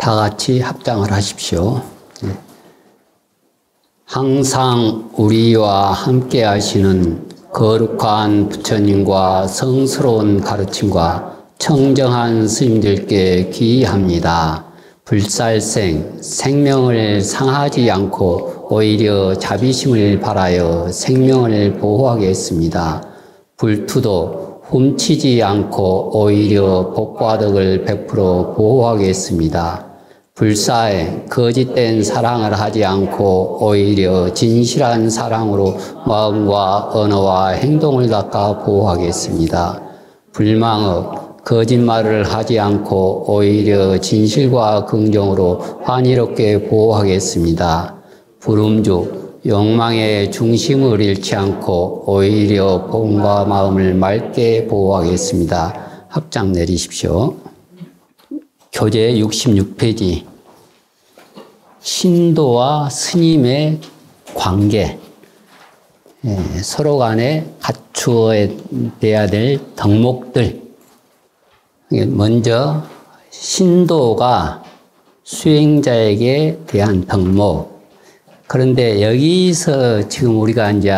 다 같이 합장을 하십시오. 항상 우리와 함께 하시는 거룩한 부처님과 성스러운 가르침과 청정한 스님들께 기이합니다. 불살생, 생명을 상하지 않고 오히려 자비심을 발하여 생명을 보호하겠습니다. 불투도, 훔치지 않고 오히려 복과 덕을 베풀어 보호하겠습니다. 불사에 거짓된 사랑을 하지 않고 오히려 진실한 사랑으로 마음과 언어와 행동을 닦아 보호하겠습니다. 불망업, 거짓말을 하지 않고 오히려 진실과 긍정으로 환희롭게 보호하겠습니다. 불음주, 욕망의 중심을 잃지 않고 오히려 몸과 마음을 맑게 보호하겠습니다. 합장 내리십시오. 교재 66페이지. 신도와 스님의 관계. 서로 간에 갖추어야 될 덕목들. 먼저 신도가 수행자에게 대한 덕목. 그런데 여기서 지금 우리가 이제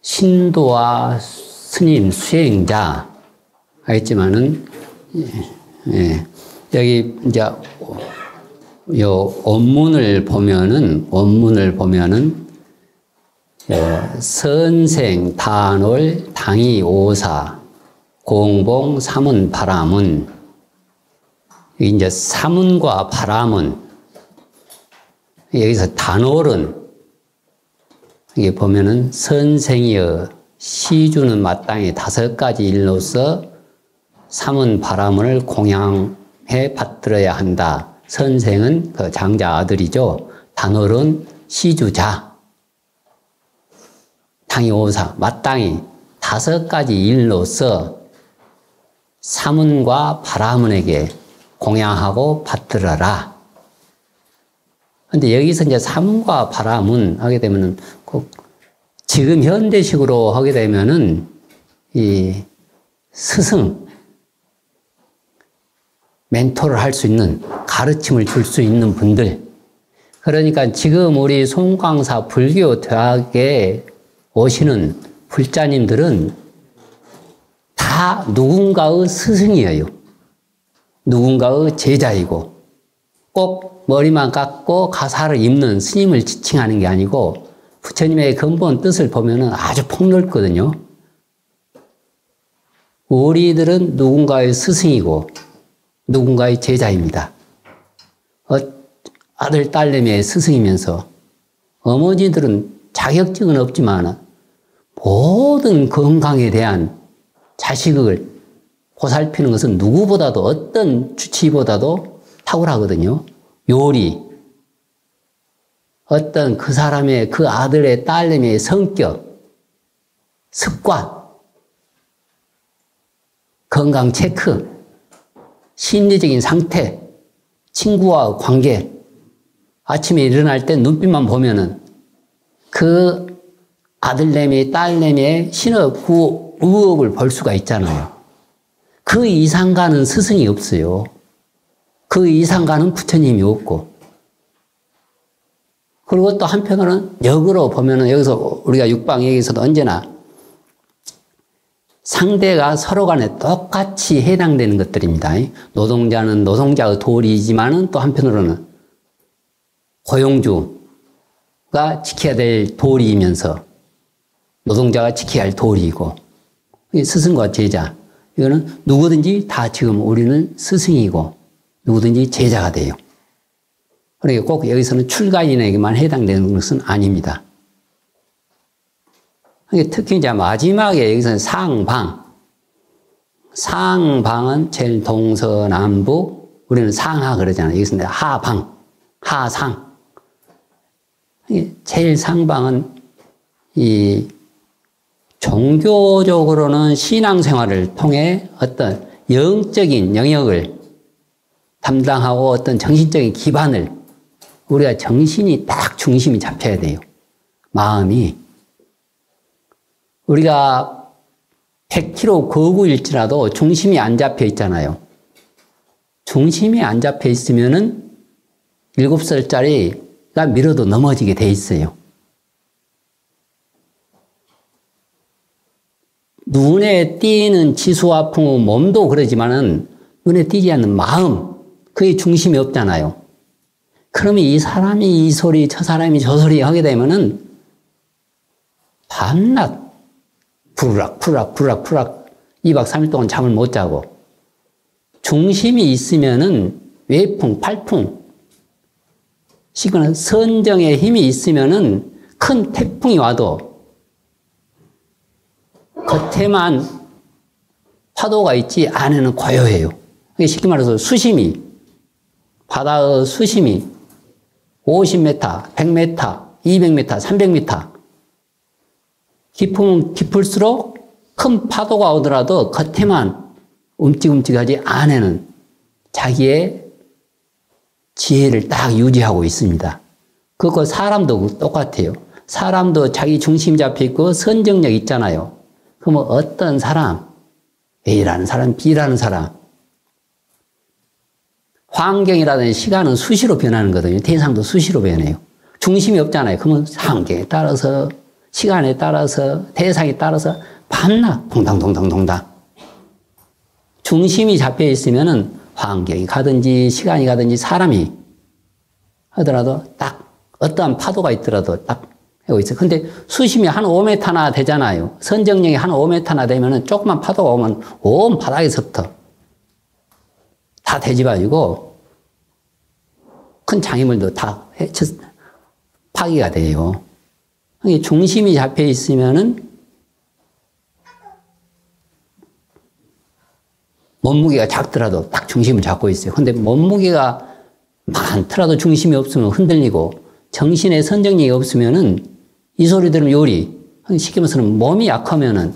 신도와 스님, 수행자 알겠지만은 여기 이제 요 원문을 보면은 선생, 단월, 당이 오사, 공봉, 삼은, 바람은 이제 삼은과 바람은 여기서 단월은 여기 보면은 선생이여 시주는 마땅히 5가지 일로서 삼은 바람을 공양해 받들어야 한다. 선생은 그 장자 아들이죠. 단월은 시주자. 당이 오사 마땅히 5가지 일로서 삼은과 바람은에게 공양하고 받들어라. 근데 여기서 이제 삼은과 바람은 하게 되면은 꼭 지금 현대식으로 하게 되면은 이 스승, 멘토를 할 수 있는, 가르침을 줄 수 있는 분들. 그러니까 지금 우리 송광사 불교 대학에 오시는 불자님들은 다 누군가의 스승이에요. 누군가의 제자이고, 꼭 머리만 깎고 가사를 입는 스님을 지칭하는 게 아니고, 부처님의 근본 뜻을 보면은 아주 폭넓거든요. 우리들은 누군가의 스승이고, 누군가의 제자입니다. 아들, 딸내미의 스승이면서, 어머니들은 자격증은 없지만, 모든 건강에 대한 자식을 보살피는 것은 누구보다도 어떤 주치의보다도 탁월하거든요. 요리, 어떤 그 사람의 그 아들의 딸내미의 성격, 습관, 건강 체크, 심리적인 상태, 친구와 관계, 아침에 일어날 때 눈빛만 보면은 그 아들내미, 딸내미의 신업 의욕을 볼 수가 있잖아요. 그 이상 가는 스승이 없어요. 그 이상 가는 부처님이 없고. 그리고 또 한편으로는 역으로 보면은 여기서 우리가 육방 얘기에서도 언제나 상대가 서로 간에 똑같이 해당되는 것들입니다. 노동자는 노동자의 도리이지만은 또 한편으로는 고용주가 지켜야 될 도리이면서 노동자가 지켜야 할 도리이고, 스승과 제자, 이거는 누구든지 다 지금 우리는 스승이고 누구든지 제자가 돼요. 그러니까 꼭 여기서는 출가인에게만 해당되는 것은 아닙니다. 특히 이제 마지막에 여기서는 상방. 상방은 제일 동서남북, 우리는 상하 그러잖아요. 여기서는 하방, 하상. 제일 상방은 이 종교적으로는 신앙생활을 통해 어떤 영적인 영역을 담당하고 어떤 정신적인 기반을 우리가 정신이 딱 중심이 잡혀야 돼요. 마음이. 우리가 100km 거구일지라도 중심이 안 잡혀 있잖아요. 중심이 안 잡혀 있으면은 7살짜리가 밀어도 넘어지게 돼 있어요. 눈에 띄는 지수와 풍우, 몸도 그러지만은 눈에 띄지 않는 마음, 그게 중심이 없잖아요. 그러면 이 사람이 이 소리, 저 사람이 저 소리 하게 되면은 밤낮 부르락 2박 3일 동안 잠을 못 자고, 중심이 있으면은 외풍, 팔풍, 시그널 선정의 힘이 있으면은 큰 태풍이 와도 겉에만 파도가 있지 안에는 고요해요. 쉽게 말해서 수심이, 바다의 수심이 50m, 100m, 200m, 300m 깊으면 깊을수록 큰 파도가 오더라도 겉에만 움찔움찔하지 안에는 자기의 지혜를 딱 유지하고 있습니다. 그거 사람도 똑같아요. 사람도 자기 중심 잡혀 있고 선정력 있잖아요. 그러면 어떤 사람, A라는 사람, B라는 사람, 환경이라든지 시간은 수시로 변하는 거거든요. 대상도 수시로 변해요. 중심이 없잖아요. 그러면 환경에 따라서, 시간에 따라서, 대상에 따라서 밤낮 동당동당동당. 중심이 잡혀 있으면은 환경이 가든지 시간이 가든지 사람이 하더라도 딱 어떠한 파도가 있더라도 딱 하고 있어요. 근데 수심이 한 5m나 되잖아요. 선정력이 한 5m나 되면은 조그만 파도가 오면 온 바닥에서부터 다 되집어지고 큰 장애물도 다 파괴가 돼요. 중심이 잡혀 있으면은 몸무게가 작더라도 딱 중심을 잡고 있어요. 근데 몸무게가 많더라도 중심이 없으면 흔들리고 정신의 선정력이 없으면은 이 소리 들으면 요리. 쉽게 말해서는 몸이 약하면은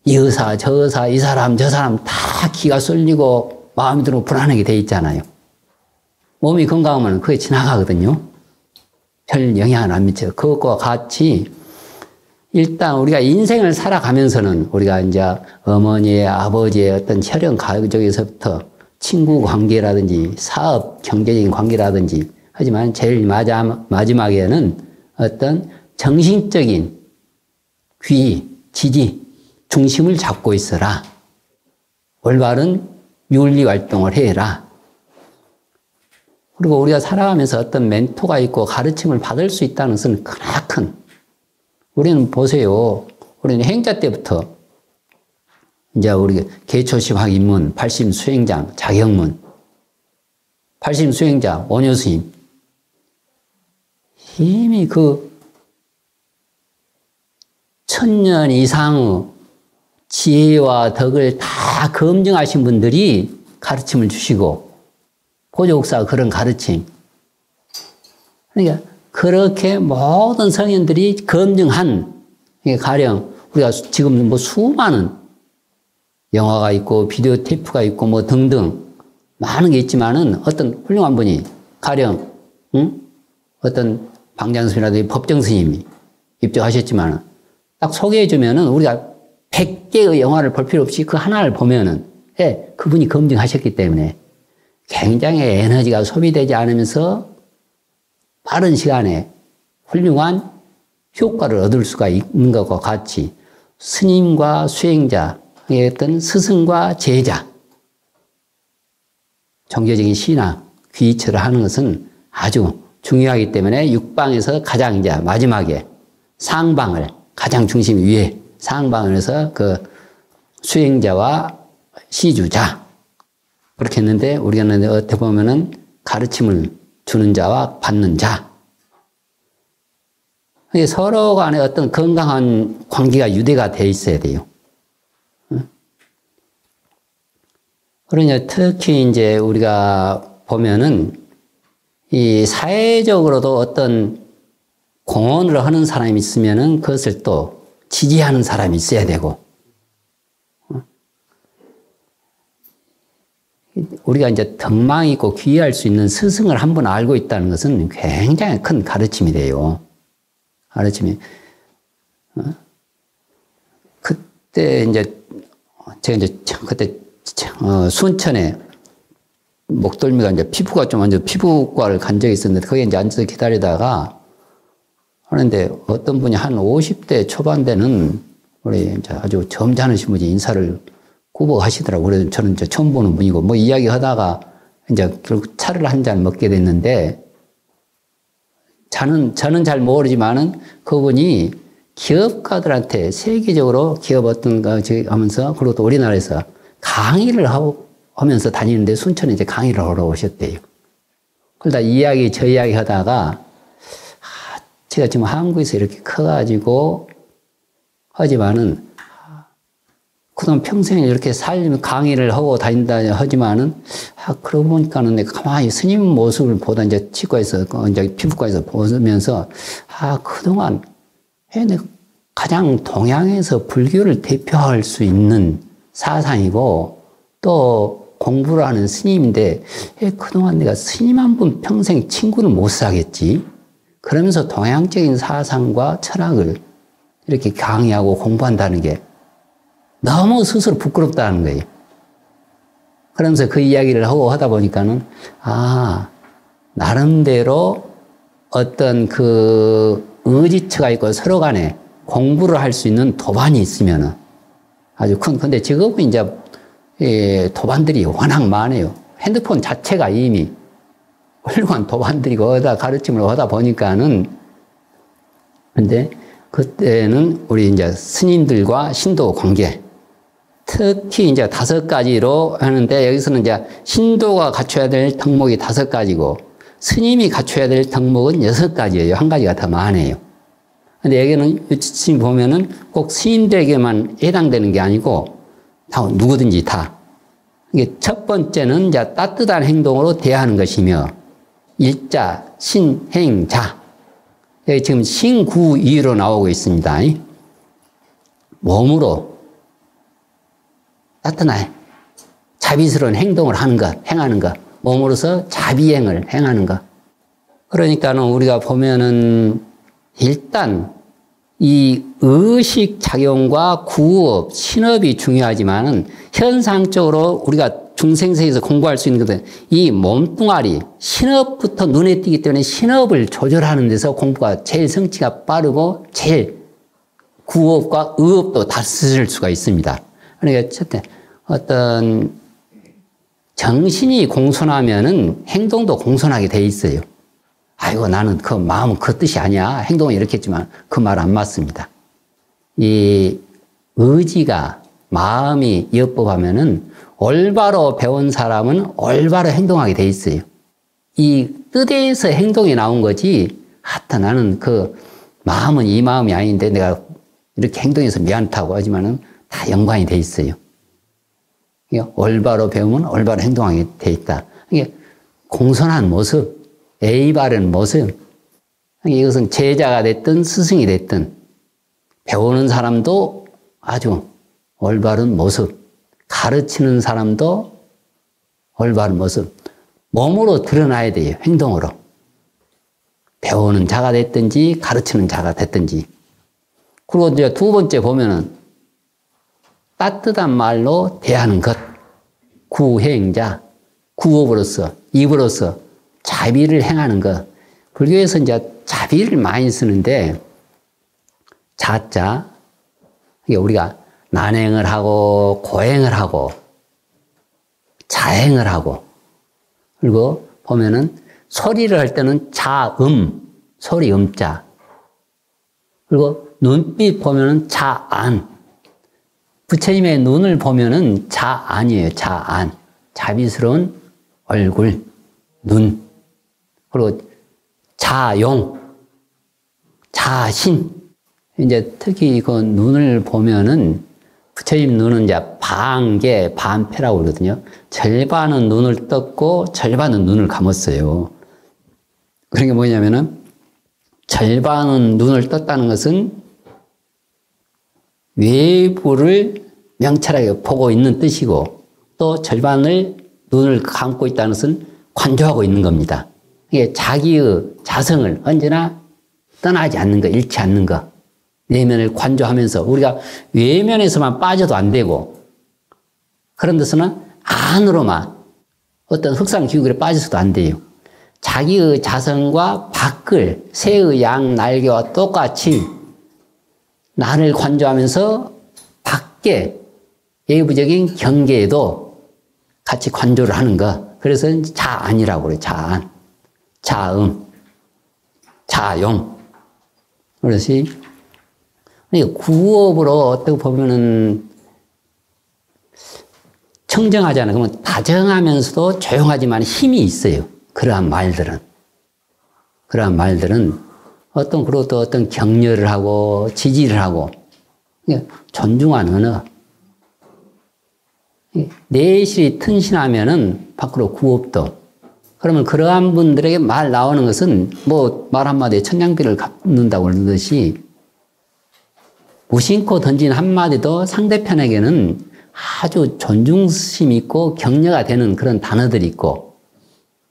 이 의사, 저 의사, 이 사람, 저 사람 다 기가 쏠리고 마음이 들고 불안하게 돼 있잖아요. 몸이 건강하면 그게 지나가거든요. 별 영향을 안 미쳐요. 그것과 같이 일단 우리가 인생을 살아가면서는 우리가 이제 어머니의, 아버지의 어떤 혈연 가족에서부터 친구 관계라든지 사업, 경제적인 관계라든지 하지만 제일 마지막에는 어떤 정신적인 귀, 지지, 중심을 잡고 있어라. 올바른 윤리 활동을 해라. 그리고 우리가 살아가면서 어떤 멘토가 있고 가르침을 받을 수 있다는 것은 크나큰. 우리는 보세요. 우리는 행자 때부터 이제 우리 개초심학 입문, 팔심 수행장, 자격문, 팔심 수행자, 원효스님. 이미 그 1000년 이상의 지혜와 덕을 다 검증하신 분들이 가르침을 주시고, 보조국사가 그런 가르침. 그러니까 그렇게 모든 성현들이 검증한, 가령 우리가 지금 뭐 수많은 영화가 있고 비디오 테이프가 있고 뭐 등등 많은 게 있지만은 어떤 훌륭한 분이 가령 어떤 방장스님이라든지 법정스님이 입적하셨지만은 딱 소개해주면은 우리가 100개의 영화를 볼 필요 없이 그 하나를 보면은 그분이 검증하셨기 때문에 굉장히 에너지가 소비되지 않으면서 빠른 시간에 훌륭한 효과를 얻을 수가 있는 것과 같이 스님과 수행자의 어떤 스승과 제자, 종교적인 신앙, 귀처를 하는 것은 아주 중요하기 때문에 육방에서 가장 이제 마지막에 상방을 가장 중심 위에 상방을 해서 그 수행자와 시주자 그렇게 했는데 우리가 어떻게 보면은 가르침을 주는 자와 받는 자. 서로 간에 어떤 건강한 관계가 유대가 돼 있어야 돼요. 그러니 특히 이제 우리가 보면은 이 사회적으로도 어떤 공헌을 하는 사람이 있으면은 그것을 또 지지하는 사람이 있어야 되고, 우리가 이제 덕망이 있고 귀의할 수 있는 스승을 한 분 알고 있다는 것은 굉장히 큰 가르침이 돼요. 가르침이. 그때 이제, 제가 이제 그때 순천에 목덜미가 이제 피부가 좀 완전 피부과를 간 적이 있었는데 거기에 이제 앉아서 기다리다가 하는데 어떤 분이 한 50대 초반 되는 우리 이제 아주 점잖으신 분이 인사를 꾸벅 하시더라고요. 그래서 저는 이제 처음 보는 분이고 뭐 이야기 하다가 이제 결국 차를 한 잔 먹게 됐는데 저는 잘 모르지만은 그분이 기업가들한테 세계적으로 기업 어떤 거 하면서 그리고 또 우리나라에서 강의를 하면서 다니는데 순천에 이제 강의를 하러 오셨대요. 그러다 저 이야기 하다가 제가 지금 한국에서 이렇게 커가지고 하지만은 그동안 평생 이렇게 강의를 하고 다닌다 하지만은 그러고 보니까는 내가 가만히 스님 모습을 보다 이제 치과에서 이제 피부과에서 보면서 그동안 내가 가장 동양에서 불교를 대표할 수 있는 사상이고 또 공부를 하는 스님인데 그동안 내가 스님 한 분 평생 친구를 못 사겠지. 그러면서 동양적인 사상과 철학을 이렇게 강의하고 공부한다는 게 너무 스스로 부끄럽다는 거예요. 그러면서 그 이야기를 하고 하다 보니까는 나름대로 어떤 그 의지처가 있고 서로 간에 공부를 할 수 있는 도반이 있으면은 아주 근데 지금은 이제 도반들이 워낙 많아요. 핸드폰 자체가 이미 훌륭한 도반들이고 어디다 가르침을 하다 보니까는 근데 그때는 우리 이제 스님들과 신도 관계 특히 이제 5가지로 하는데 여기서는 이제 신도가 갖춰야 될 덕목이 5가지고 스님이 갖춰야 될 덕목은 6가지예요. 한 가지가 더 많아요. 근데 여기는 지금 보면은 꼭 스님들에게만 해당되는 게 아니고 다 누구든지 다. 이게 첫 번째는 이제 따뜻한 행동으로 대하는 것이며 일자, 신, 행, 자. 여기 지금 신구이로 나오고 있습니다. 몸으로 따뜻한 자비스러운 행동을 하는 것, 행하는 것. 몸으로서 자비행을 행하는 것. 그러니까는 우리가 보면은 일단 이 의식 작용과 구업, 신업이 중요하지만은 현상적으로 우리가 중생세에서 공부할 수 있는 것은 이 몸뚱아리, 신업부터 눈에 띄기 때문에 신업을 조절하는 데서 공부가 제일 성취가 빠르고 제일 구업과 의업도 다스릴 수가 있습니다. 그러니까 어떤 정신이 공손하면은 행동도 공손하게 돼 있어요. 아이고, 나는 그 마음은 그 뜻이 아니야. 행동은 이렇게 했지만 그 말 안 맞습니다. 이 의지가, 마음이 이어법하면은 올바로 배운 사람은 올바로 행동하게 돼 있어요. 이 뜻에서 행동이 나온 거지, 나는 그 마음은 이 마음이 아닌데 내가 이렇게 행동해서 미안하다고 하지만은 다 연관이 돼 있어요. 올바로 배우면 올바로 행동하게 돼 있다. 이게 공손한 모습, 예의 바른 모습. 이것은 제자가 됐든 스승이 됐든 배우는 사람도 아주 올바른 모습, 가르치는 사람도 올바른 모습. 몸으로 드러나야 돼요. 행동으로. 배우는 자가 됐든지 가르치는 자가 됐든지. 그리고 이제 두 번째 보면은 따뜻한 말로 대하는 것. 구행자, 구업으로서, 입으로서 자비를 행하는 것. 불교에서 이제 자비를 많이 쓰는데, 자자, 우리가 난행을 하고, 고행을 하고, 자행을 하고, 그리고 보면은 소리를 할 때는 자음, 소리 음자. 그리고 눈빛 보면은 자안. 부처님의 눈을 보면은 자안이에요. 자안. 자비스러운 얼굴, 눈. 그리고 자용, 자신. 이제 특히 그 눈을 보면은 부처님 눈은 이제 반개, 반패라고 그러거든요. 절반은 눈을 떴고 절반은 눈을 감았어요. 그런 게 뭐냐면은 절반은 눈을 떴다는 것은 외부를 명철하게 보고 있는 뜻이고 또 절반을 눈을 감고 있다는 것은 관조하고 있는 겁니다. 이게 자기의 자성을 언제나 떠나지 않는 것, 잃지 않는 것. 내면을 관조하면서 우리가 외면에서만 빠져도 안 되고 그런 데서는 안으로만 어떤 흑상 기우결에 빠져서도 안 돼요. 자기의 자성과 밖을 새의 양 날개와 똑같이 나를 관조하면서 밖에 외부적인 경계에도 같이 관조를 하는 것. 그래서 자안이라고 그래요. 자안. 자음. 자용. 그것이 구업으로 어떻게 보면은 청정하잖아요. 그러면 다정하면서도 조용하지만 힘이 있어요. 그러한 말들은 그것도 어떤 격려를 하고 지지를 하고 존중한 언어. 내실이 튼실하면은 밖으로 구업도. 그러면 그러한 분들에게 말 나오는 것은 뭐 말 한마디에 천냥비를 갚는다고 그러듯이 무심코 던진 한마디도 상대편에게는 아주 존중심 있고 격려가 되는 그런 단어들이 있고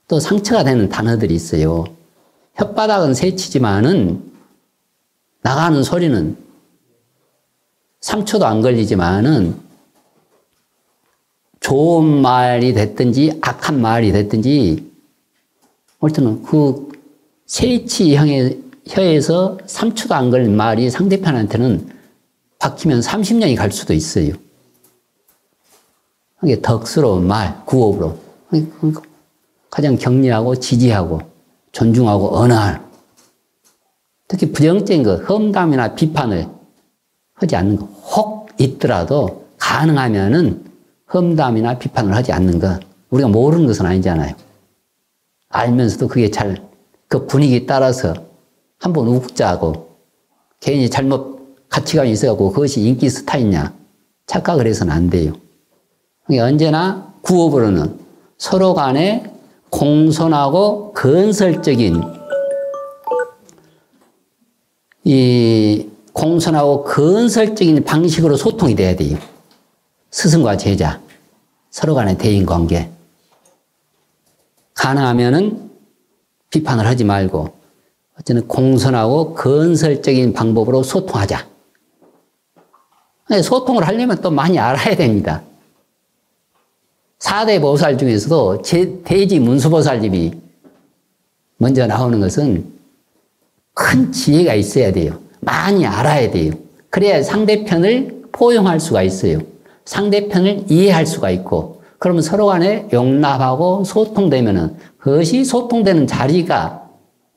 또 상처가 되는 단어들이 있어요. 혓바닥은 새치지만은 나가는 소리는 3초도 안 걸리지만은 좋은 말이 됐든지 악한 말이 됐든지 어쨌든 그 새치형의 혀에서 3초도 안 걸린 말이 상대편한테는 박히면 30년이 갈 수도 있어요. 이게 덕스러운 말, 구업으로 가장 격려하고 지지하고 존중하고 언어할. 특히 부정적인 거, 험담이나 비판을 하지 않는 거. 혹 있더라도 가능하면은 험담이나 비판을 하지 않는 것. 우리가 모르는 것은 아니잖아요. 알면서도 그게 그 분위기에 따라서 한번 웃자고 괜히 잘못 가치관이 있어갖고 그것이 인기 스타이냐 착각을 해서는 안 돼요. 언제나 구업으로는 서로 간에 공손하고 건설적인 방식으로 소통이 돼야 돼요. 스승과 제자, 서로 간의 대인 관계. 가능하면은 비판을 하지 말고 어쨌든 공손하고 건설적인 방법으로 소통하자. 소통을 하려면 또 많이 알아야 됩니다. 4대 보살 중에서도 대지 문수보살님이 먼저 나오는 것은 큰 지혜가 있어야 돼요. 많이 알아야 돼요. 그래야 상대편을 포용할 수가 있어요. 상대편을 이해할 수가 있고, 그러면 서로 간에 용납하고 소통되면은, 그것이 소통되는 자리가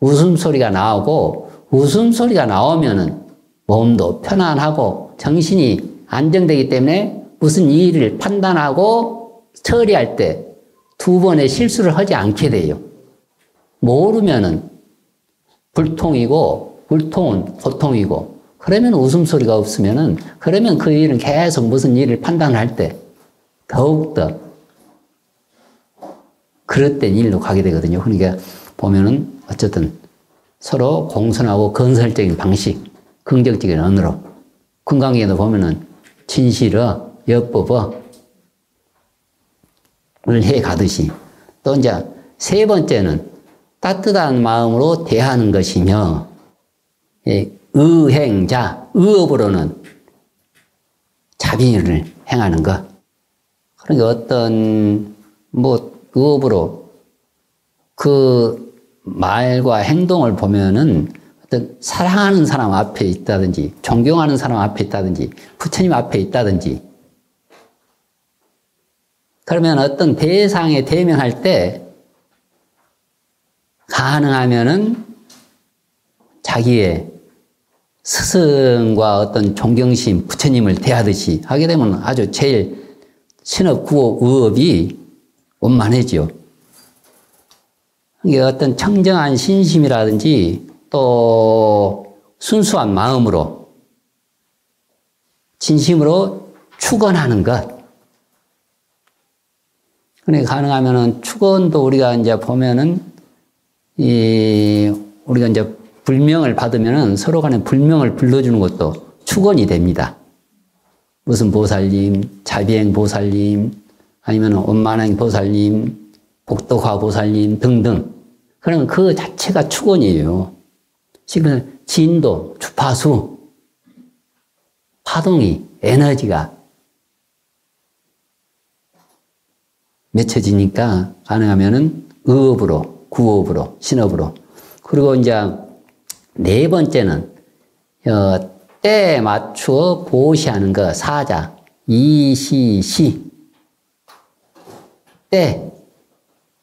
웃음소리가 나오고, 웃음소리가 나오면은 몸도 편안하고 정신이 안정되기 때문에 무슨 일을 판단하고 처리할 때 두 번의 실수를 하지 않게 돼요. 모르면은 불통이고, 불통은 고통이고, 그러면 웃음소리가 없으면은, 그러면 그 일은 계속 무슨 일을 판단할 때 더욱더 그릇된 일로 가게 되거든요. 그러니까 보면은 어쨌든 서로 공손하고 건설적인 방식, 긍정적인 언어로, 금강경에도 보면은 진실어, 여법어, 을 해 가듯이, 또 이제 세 번째는 따뜻한 마음으로 대하는 것이며, 의행자, 의업으로는 자비를 행하는 것. 그러니까 어떤, 의업으로 그 말과 행동을 보면은 어떤 사랑하는 사람 앞에 있다든지, 존경하는 사람 앞에 있다든지, 부처님 앞에 있다든지, 그러면 어떤 대상에 대면할 때 가능하면은 자기의 스승과 어떤 존경심, 부처님을 대하듯이 하게 되면 아주 제일 신업, 구업, 의업이 원만해지요. 이게 어떤 청정한 신심이라든지 또 순수한 마음으로 진심으로 축원하는 것. 그러니까 가능하면은 축원도 우리가 이제 보면은 우리가 이제 불명을 받으면은 서로 간에 불명을 불러주는 것도 축원이 됩니다. 무슨 보살님, 자비행 보살님, 아니면 원만행 보살님, 복덕화 보살님 등등. 그러면 그 자체가 축원이에요. 지금 진도, 주파수, 파동이, 에너지가 맺혀지니까 가능하면은 의업으로, 구업으로, 신업으로. 그리고 이제 네 번째는 때에 맞추어 보시하는 거, 사자, 이시시. 때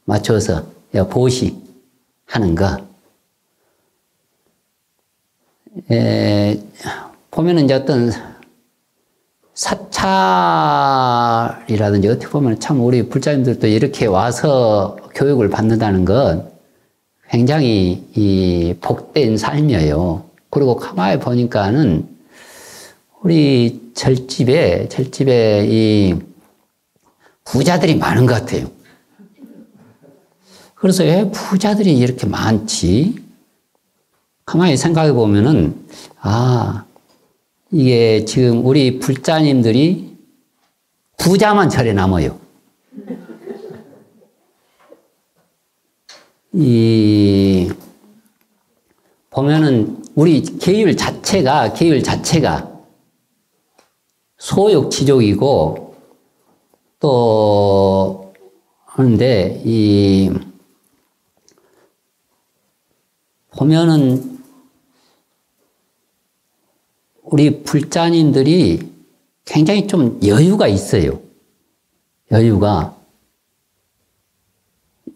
맞춰서 보시하는 거. 보면은 이제 어떤 사찰이라든지 어떻게 보면 참 우리 불자님들도 이렇게 와서 교육을 받는다는 건 굉장히 이 복된 삶이에요. 그리고 가만히 보니까는 우리 절집에 이 부자들이 많은 것 같아요. 그래서 왜 부자들이 이렇게 많지? 가만히 생각해 보면은, 이게 지금 우리 불자님들이 부자만 절에 남아요. 보면은 우리 계율 자체가 소욕지족이고 또 하는데 보면은 우리 불자님들이 굉장히 좀 여유가 있어요. 여유가.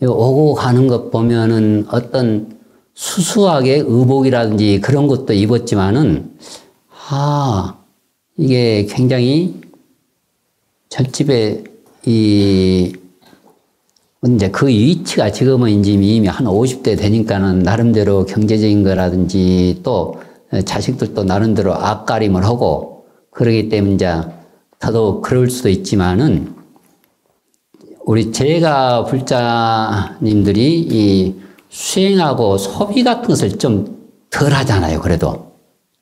오고 가는 것 보면은 어떤 수수하게 의복이라든지 그런 것도 입었지만은, 이게 굉장히 절집에 이제 그 위치가 지금은 이미 한 50대 되니까는 나름대로 경제적인 거라든지 또 자식들도 나름대로 앞가림을 하고 그러기 때문에 이제 더더욱 그럴 수도 있지만은 우리 제가 불자님들이 이 수행하고 소비 같은 것을 좀 덜 하잖아요. 그래도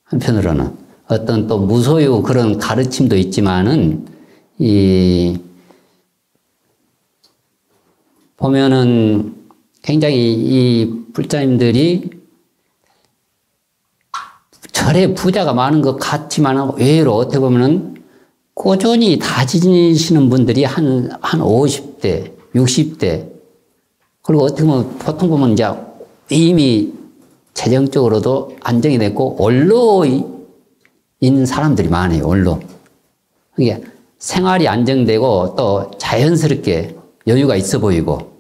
한편으로는 어떤 또 무소유 그런 가르침도 있지만은 보면은 굉장히 이 불자님들이 절에 부자가 많은 것 같지만 의외로 어떻게 보면은 꾸준히 다지시는 분들이 한 50대, 60대, 그리고 어떻게 보면 보통 보면 이제 이미 재정적으로도 안정이 됐고, 원로 있는 사람들이 많아요, 원로. 이게 생활이 안정되고 또 자연스럽게 여유가 있어 보이고,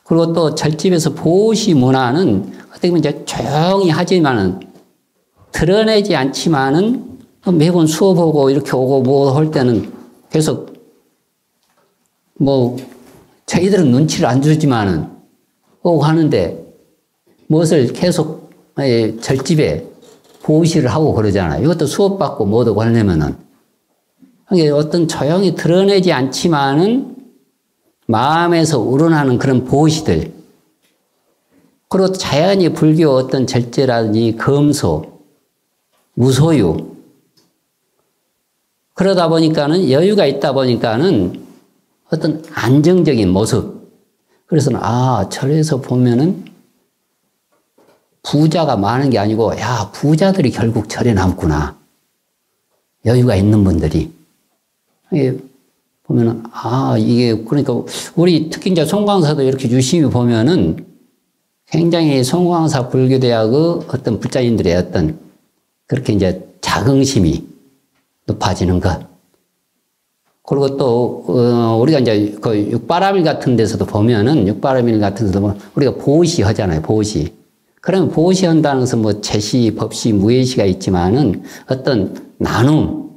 그리고 또 절집에서 보시 문화는 어떻게 보면 이제 조용히 하지만은 드러내지 않지만은 매번 수업하고 이렇게 오고 뭐 할 때는 계속 뭐 저희들은 눈치를 안 주지만은 오고 하는데 무엇을 계속 절집에 보시를 하고 그러잖아요. 이것도 수업 받고 뭐도 하려면은 어떤 조용히 드러내지 않지만은 마음에서 우러나는 그런 보시들, 그리고 자연히 불교 어떤 절제라든지 검소, 무소유, 그러다 보니까는 여유가 있다 보니까는 어떤 안정적인 모습. 그래서는 절에서 보면은 부자가 많은 게 아니고 부자들이 결국 절에 남구나. 여유가 있는 분들이. 보면은 이게 그러니까 우리 특히 이제 송광사도 이렇게 유심히 보면은 굉장히 송광사 불교대학의 어떤 불자인들의 어떤 그렇게 이제 자긍심이 높아지는 것. 그리고 또, 우리가 이제 그 육바라밀 같은 데서도 보면은, 육바라밀 같은 데서도 보면 우리가 보시 하잖아요, 보시. 그러면 보시 한다는 것은 뭐 제시, 법시, 무예시가 있지만은 어떤 나눔,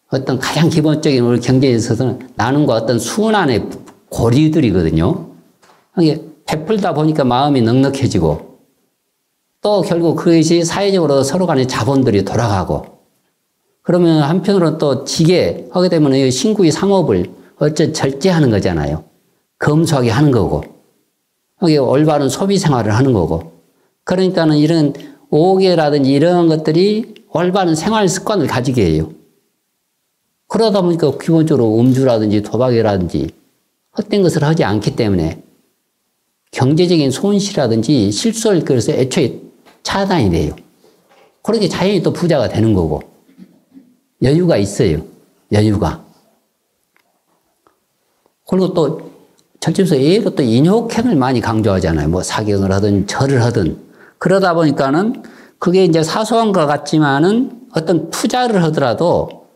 어떤 가장 기본적인 우리 경제에 있어서는 나눔과 어떤 순환의 고리들이거든요. 이게 베풀다 보니까 마음이 넉넉해지고 또 결국 그것이 사회적으로 서로 간의 자본들이 돌아가고, 그러면 한편으로는 또 지게 하게 되면 이 신구의 상업을 절제하는 거잖아요. 검소하게 하는 거고, 이게 올바른 소비 생활을 하는 거고, 그러니까는 이런 오계라든지 이런 것들이 올바른 생활 습관을 가지게 해요. 그러다 보니까 기본적으로 음주라든지 도박이라든지 헛된 것을 하지 않기 때문에 경제적인 손실이라든지 실수를 그래서 애초에 차단이 돼요. 그렇게 자연히 또 부자가 되는 거고, 여유가 있어요. 여유가. 그리고 또 철집에서 예로 또 인욕행을 많이 강조하잖아요. 뭐 사경을 하든 절을 하든. 그러다 보니까는 그게 이제 사소한 것 같지만은 어떤 투자를 하더라도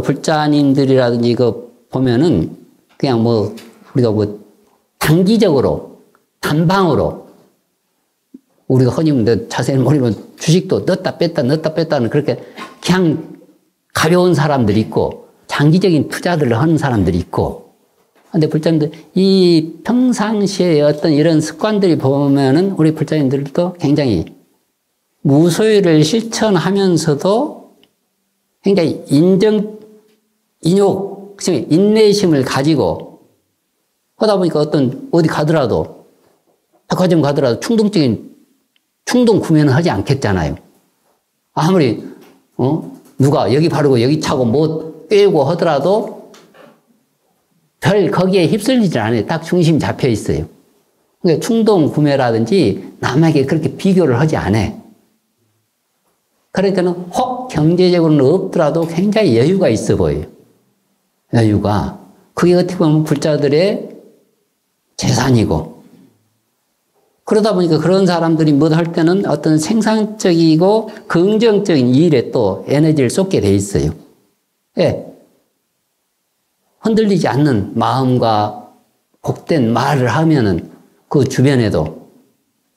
불자님들이라든지 이거 보면은 그냥 뭐 우리가 뭐 단기적으로 단방으로 우리가 흔히 자세히 모르면 주식도 넣었다 뺐다는 그렇게 그냥 가벼운 사람들이 있고 장기적인 투자들을 하는 사람들이 있고 근데 불자님들 이 평상시에 어떤 이런 습관들이 보면은 우리 불자님들도 굉장히 무소유를 실천하면서도 굉장히 인내심을 가지고 하다 보니까 어디 가더라도 백화점 가더라도 충동 구매는 하지 않겠잖아요. 아무리 누가 여기 바르고 여기 차고 뭐 빼고 하더라도 별 거기에 휩쓸리지 않아요. 딱 중심 잡혀 있어요. 그러니까 충동 구매라든지 남에게 그렇게 비교를 하지 않아. 그러니까는 혹 경제적으로는 없더라도 굉장히 여유가 있어 보여요. 여유가. 그게 어떻게 보면 불자들의 재산이고. 그러다 보니까 그런 사람들이 뭐 할 때는 어떤 생산적이고 긍정적인 일에 또 에너지를 쏟게 돼 있어요. 예. 흔들리지 않는 마음과 복된 말을 하면은 그 주변에도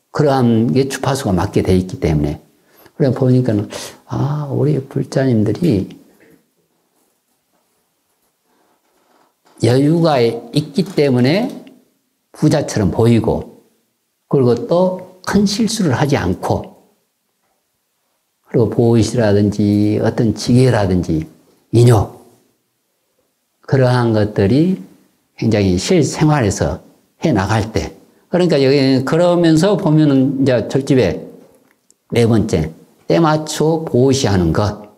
그러한 게 주파수가 맞게 돼 있기 때문에. 그래 보니까는, 우리 불자님들이 여유가 있기 때문에 부자처럼 보이고, 그리고 또 큰 실수를 하지 않고, 그리고 보이시라든지 어떤 지혜라든지 인욕, 그러한 것들이 굉장히 실생활에서 해 나갈 때. 그러니까 여기, 그러면서 보면은 이제 절집에 네 번째, 때 맞춰 보시하는 것.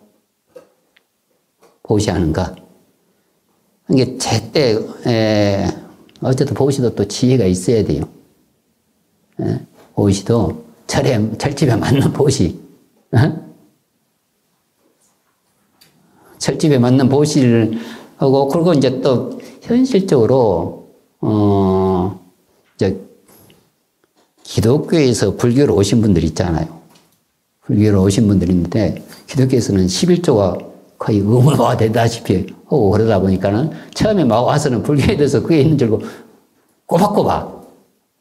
보시하는 것. 이게 제때, 어쨌든 보시도 또 지혜가 있어야 돼요. 보시도 철집에 맞는 보시. 철집에 맞는 보시를 하고, 그리고 이제 또 현실적으로, 이제 기독교에서 불교로 오신 분들 있잖아요. 불교로 오신 분들이 있는데, 기독교에서는 11조가 거의 의무화가 되다시피 하고 그러다 보니까는 처음에 막 와서는 불교에 대해서 그게 있는 줄 알고 꼬박꼬박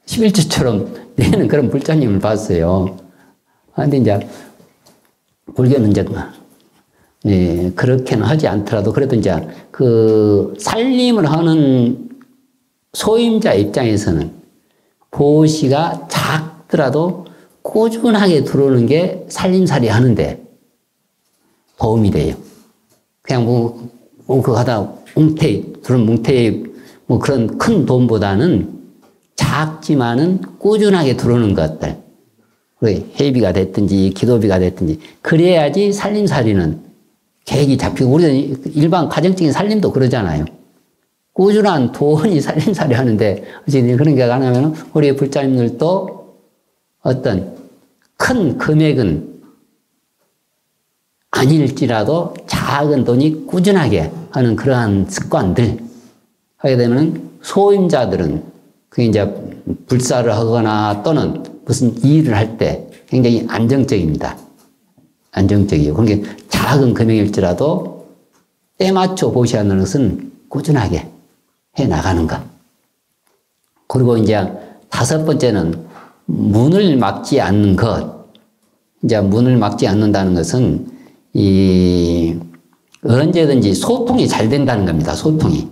11조처럼 되는 그런 불자님을 봤어요. 근데 이제 불교는 이제 그렇게는 하지 않더라도 그래도 이제 그 살림을 하는 소임자 입장에서는 보시가 작더라도 꾸준하게 들어오는 게 살림살이 하는데 도움이 돼요. 그냥 그거 하다 뭉태이 뭐 그런 큰 돈보다는 작지만은 꾸준하게 들어오는 것들. 회비가 됐든지 기도비가 됐든지 그래야지 살림살이는 계획이 잡히고 우리는 일반 가정적인 살림도 그러잖아요. 꾸준한 돈이 살림살이 하는데 어쨌든 그런 게 안 하면 우리 불자님들도 어떤 큰 금액은 아닐지라도 작은 돈이 꾸준하게 하는 그러한 습관들 하게 되면 소임자들은 그게 이제 불사를 하거나 또는 무슨 일을 할 때 굉장히 안정적입니다. 안정적이에요. 그러니까 작은 금액일지라도 때 맞춰 보셔야 하는 것은 꾸준하게 해 나가는 것. 그리고 이제 다섯 번째는 문을 막지 않는 것. 이제 문을 막지 않는다는 것은 언제든지 소통이 잘 된다는 겁니다. 소통이.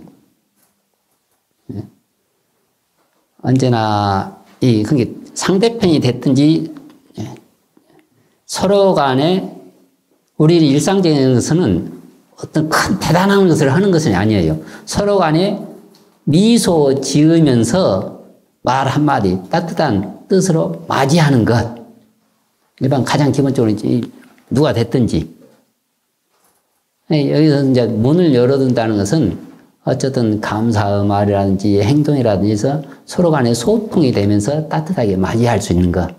언제나 그게 상대편이 됐든지 서로 간에 우리 일상적인 것은 어떤 큰 대단한 것을 하는 것은 아니에요. 서로 간에 미소 지으면서 말 한마디 따뜻한 뜻으로 맞이하는 것. 일반 가장 기본적으로 누가 됐든지. 여기서 이제 문을 열어둔다는 것은 어쨌든 감사의 말이라든지 행동이라든지 해서 서로 간에 소통이 되면서 따뜻하게 맞이할 수 있는 것.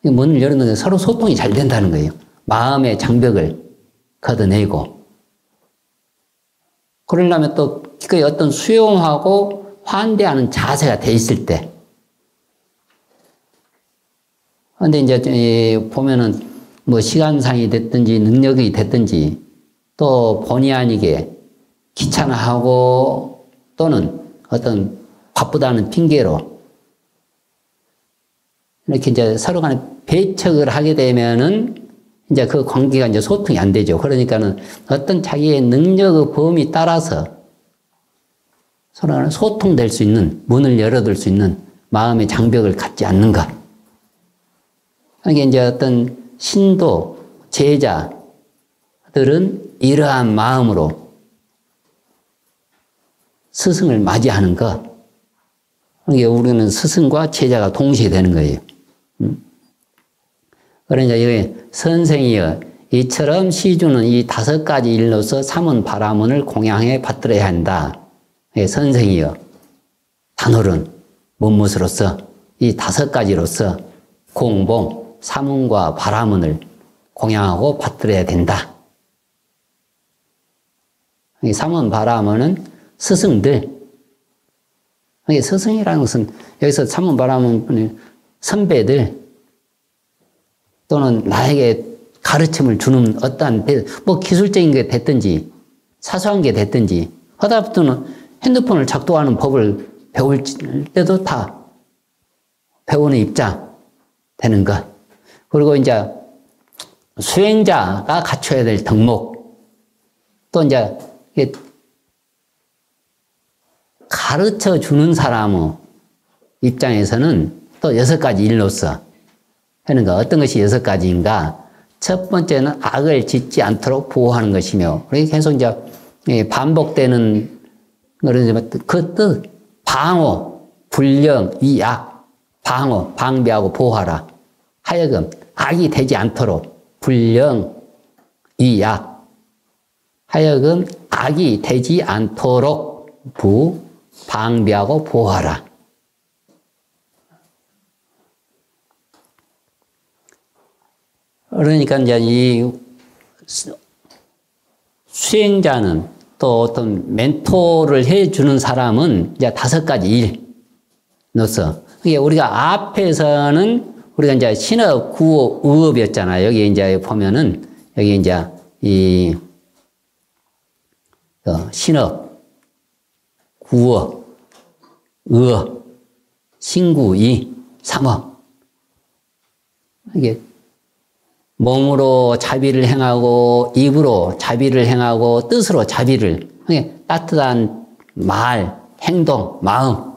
문을 열어놓는 서로 소통이 잘 된다는 거예요. 마음의 장벽을 걷어내고. 그러려면 또 그 어떤 수용하고 환대하는 자세가 돼 있을 때. 근데 이제 보면은 뭐 시간상이 됐든지 능력이 됐든지 또 본의 아니게 귀찮아하고 또는 어떤 바쁘다는 핑계로 이렇게 이제 서로 간에 배척을 하게 되면은 이제 그 관계가 이제 소통이 안 되죠. 그러니까는 어떤 자기의 능력의 범위 따라서 서로 간에 소통될 수 있는 문을 열어둘 수 있는 마음의 장벽을 갖지 않는가. 이게 이제 어떤 신도, 제자들은 이러한 마음으로 스승을 맞이하는 것. 이게 우리는 스승과 제자가 동시에 되는 거예요. 그러니까 이게 선생이여 이처럼 시주는 이 5가지 일로서 삼은 바라문을 공양해 받들어야 한다. 선생이여 단홀은 무엇으로서 이 5가지로서 공봉, 삼은과 바라문을 공양하고 받들어야 된다. 이 삼은 바라문은 스승들. 스승이라는 것은 여기서 삼은 바라문 선배들 또는 나에게 가르침을 주는 어떠한 뭐 기술적인 게 됐든지 사소한 게 됐든지 하다부터는 핸드폰을 작동하는 법을 배울 때도 다 배우는 입장 되는 것. 그리고 이제 수행자가 갖춰야 될 덕목. 또 이제 가르쳐 주는 사람의 입장에서는 또 6가지 일로서 하는 거. 어떤 것이 6가지인가? 첫 번째는 악을 짓지 않도록 보호하는 것이며, 그래서 계속 이제 반복되는 그 뜻, 방어, 불령, 이 악, 방어, 방비하고 보호하라. 하여금 악이 되지 않도록 불령, 이 악, 하여금 악이 되지 않도록 방비하고 보호하라. 그러니까 이제 이 수행자는 또 어떤 멘토를 해주는 사람은 이제 5가지 일로서, 우리가 앞에서는 우리가 이제 신업, 구업, 의업이었잖아요. 여기 이제 보면은 여기 이제 이 신업, 구업, 의업, 신구이, 삼업. 이게 몸으로 자비를 행하고 입으로 자비를 행하고 뜻으로 자비를, 따뜻한 말, 행동, 마음.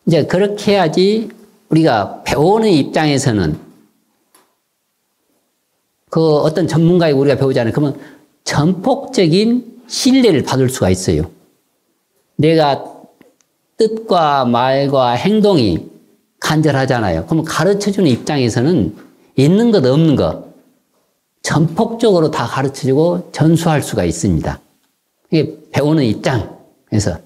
이제 그렇게 해야지 우리가 배우는 입장에서는 그 어떤 전문가에게 우리가 배우잖아요. 그러면 전폭적인 신뢰를 받을 수가 있어요. 내가 뜻과 말과 행동이 간절하잖아요. 그러면 가르쳐주는 입장에서는 있는 것 없는 것 전폭적으로 다 가르쳐주고 전수할 수가 있습니다. 이게 배우는 입장에서,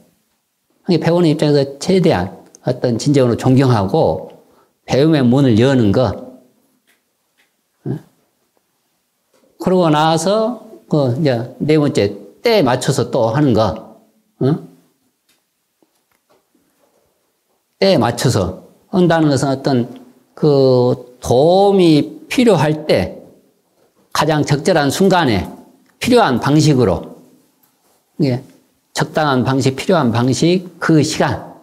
배우는 입장에서 최대한 어떤 진정으로 존경하고 배움의 문을 여는 것. 그러고 나서 이제 4번째 때에 맞춰서 또 하는 거. 때에 맞춰서 한다는 것은 어떤 그 도움이 필요할 때 가장 적절한 순간에 필요한 방식으로, 적당한 방식, 필요한 방식, 그 시간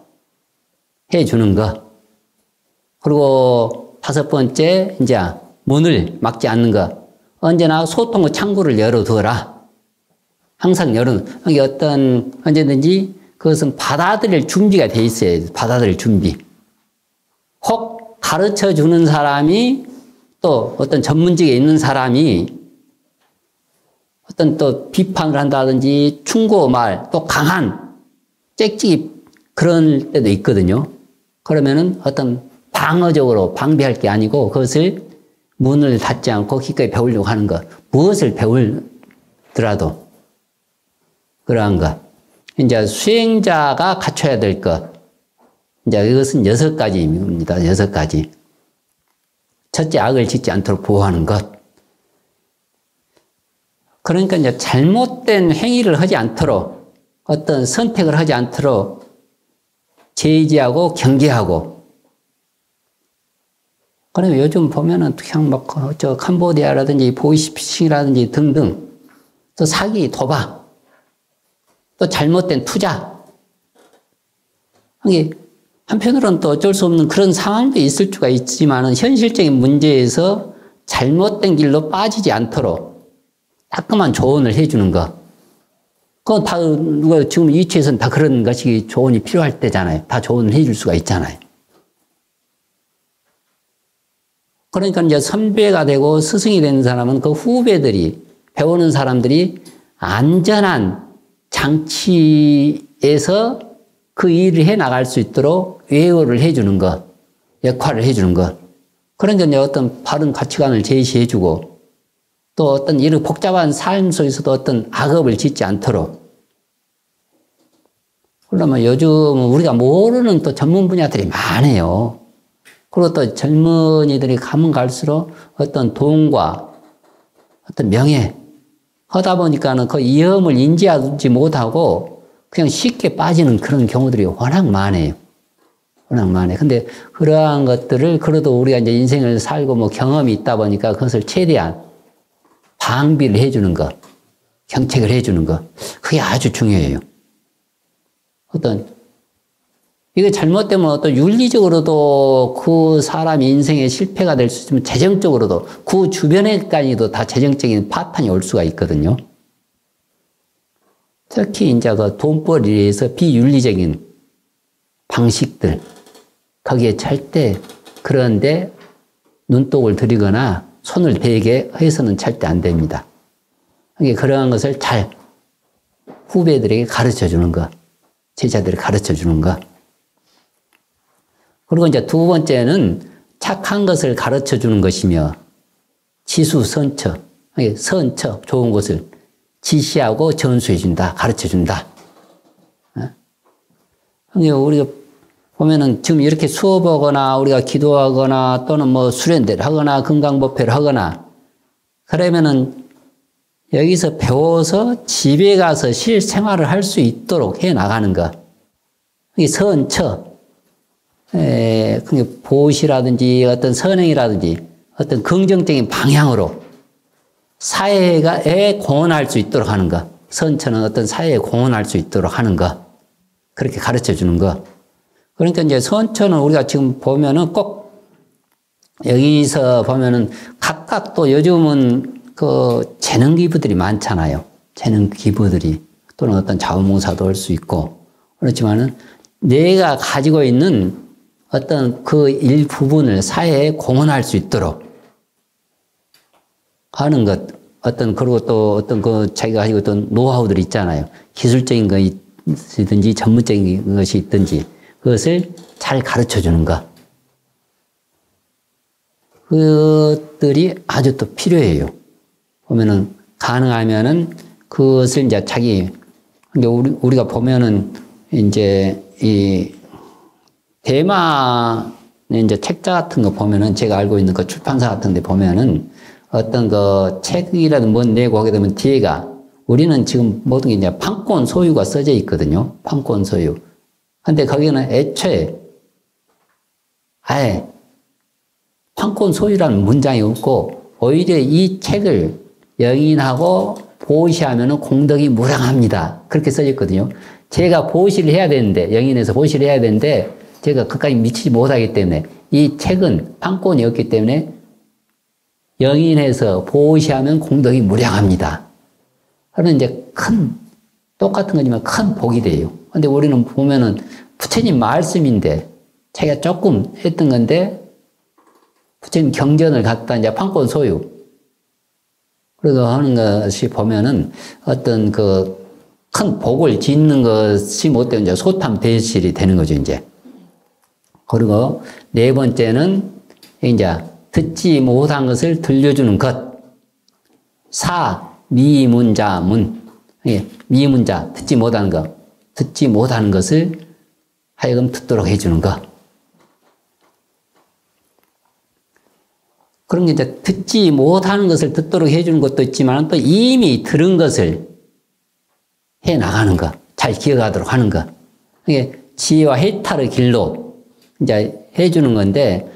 해주는 것. 그리고 5번째, 이제 문을 막지 않는 것. 언제나 소통의 창구를 열어두어라. 항상 어떤, 언제든지 그것은 받아들일 준비가 돼 있어야 돼. 받아들일 준비. 혹 가르쳐 주는 사람이 또 어떤 전문직에 있는 사람이 어떤 또 비판을 한다든지 충고 말, 또 강한 짹짹이 그런 때도 있거든요. 그러면은 어떤 방어적으로 방비할 게 아니고 그것을 문을 닫지 않고 기꺼이 배우려고 하는 것. 무엇을 배우더라도 그러한 것. 이제 수행자가 갖춰야 될 것. 이제 이것은 6가지입니다. 6가지. 첫째, 악을 짓지 않도록 보호하는 것. 그러니까 이제 잘못된 행위를 하지 않도록 어떤 선택을 하지 않도록 제지하고 경계하고. 그러면 요즘 보면은 그냥 막 저 캄보디아라든지 보이스피싱이라든지 등등 또 사기, 도박, 또 잘못된 투자. 이게 한편으로는 또 어쩔 수 없는 그런 상황도 있을 수가 있지만은 현실적인 문제에서 잘못된 길로 빠지지 않도록 따끔한 조언을 해주는 거. 그건 다, 누가 지금 이치에서는 다 그런 것이 조언이 필요할 때잖아요. 다 조언을 해줄 수가 있잖아요. 그러니까 이제 선배가 되고 스승이 되는 사람은 그 후배들이, 배우는 사람들이 안전한 장치에서 그 일을 해 나갈 수 있도록 외호를 해주는 것, 역할을 해주는 것. 그러니까 이제 어떤 바른 가치관을 제시해주고 또 어떤 이런 복잡한 삶 속에서도 어떤 악업을 짓지 않도록. 그러면 요즘 우리가 모르는 또 전문 분야들이 많아요. 그리고 또 젊은이들이 가면 갈수록 어떤 돈과 어떤 명예 하다 보니까는 그 위험을 인지하지 못하고 그냥 쉽게 빠지는 그런 경우들이 워낙 많아요. 워낙 많아요. 근데 그러한 것들을 그래도 우리가 이제 인생을 살고 뭐 경험이 있다 보니까 그것을 최대한 방비를 해주는 것, 경책을 해주는 것, 그게 아주 중요해요. 이게 잘못되면 어떤 윤리적으로도 그 사람의 인생의 실패가 될 수 있으면 재정적으로도 그 주변에까지도 다 재정적인 파탄이 올 수가 있거든요. 특히 이제 그 돈벌이에 의해서 비윤리적인 방식들, 거기에 절대 그런데 눈독을 들이거나 손을 대게 해서는 절대 안 됩니다. 그러한 것을 잘 후배들에게 가르쳐 주는 것, 제자들이 가르쳐 주는 것. 그리고 이제 두 번째는 착한 것을 가르쳐 주는 것이며 지수선처, 선처, 좋은 것을 지시하고 전수해 준다, 가르쳐 준다. 우리가 보면은 지금 이렇게 수업하거나 우리가 기도하거나 또는 뭐 수련대를 하거나 건강법회를 하거나 그러면은 여기서 배워서 집에 가서 실생활을 할 수 있도록 해 나가는 것. 이게 선처. 보시라든지 어떤 선행이라든지 어떤 긍정적인 방향으로 사회에 공헌할 수 있도록 하는 것. 선처는 어떤 사회에 공헌할 수 있도록 하는 것. 그렇게 가르쳐 주는 것. 그러니까 이제 선처는 우리가 지금 보면은 꼭 여기서 보면은 각각 또 요즘은 그 재능 기부들이 많잖아요. 재능 기부들이 또는 어떤 자원봉사도 할 수 있고 그렇지만은 내가 가지고 있는 어떤 그 일부분을 사회에 공헌할 수 있도록 하는 것, 그리고 또 어떤 자기가 가지고 있던 노하우들이 있잖아요. 기술적인 것이든지 전문적인 것이 있든지 그것을 잘 가르쳐 주는 것. 그것들이 아주 또 필요해요. 보면은, 가능하면은 그것을 이제 우리가 보면은 이제 대만의 이제 책자 같은 거 보면은 제가 알고 있는 그 출판사 같은 데 보면은 어떤 그 책이라든 뭐 내고 하게 되면 뒤에가 우리는 지금 모든 게 이제 판권 소유가 써져 있거든요. 판권 소유. 근데 거기는 애초에 아예 판권 소유라는 문장이 없고 오히려 이 책을 영인하고 보시하면은 공덕이 무량합니다. 그렇게 써져 있거든요. 제가 보시를 해야 되는데, 영인해서 보시를 해야 되는데 제가 그까지 미치지 못하기 때문에 이 책은 판권이 없기 때문에 영인해서 보시하면 공덕이 무량합니다. 그러면 이제 똑같은 거지만 큰 복이 돼요. 근데 우리는 보면은 부처님 말씀인데 자기가 조금 했던 건데 부처님 경전을 갖다 이제 판권 소유. 그래서 하는 것이 보면은 어떤 그 큰 복을 짓는 것이 못되고 이제 소탐대실이 되는 거죠, 이제. 그리고 네 번째는 이제 듣지 못한 것을 들려주는 것. 미문자문. 미문자, 듣지 못하는 것. 듣지 못하는 것을 하여금 듣도록 해주는 것. 그런 게 이제 듣지 못하는 것을 듣도록 해주는 것도 있지만 또 이미 들은 것을 해 나가는 것. 잘 기억하도록 하는 거. 이게 지혜와 해탈의 길로 이제 해주는 건데,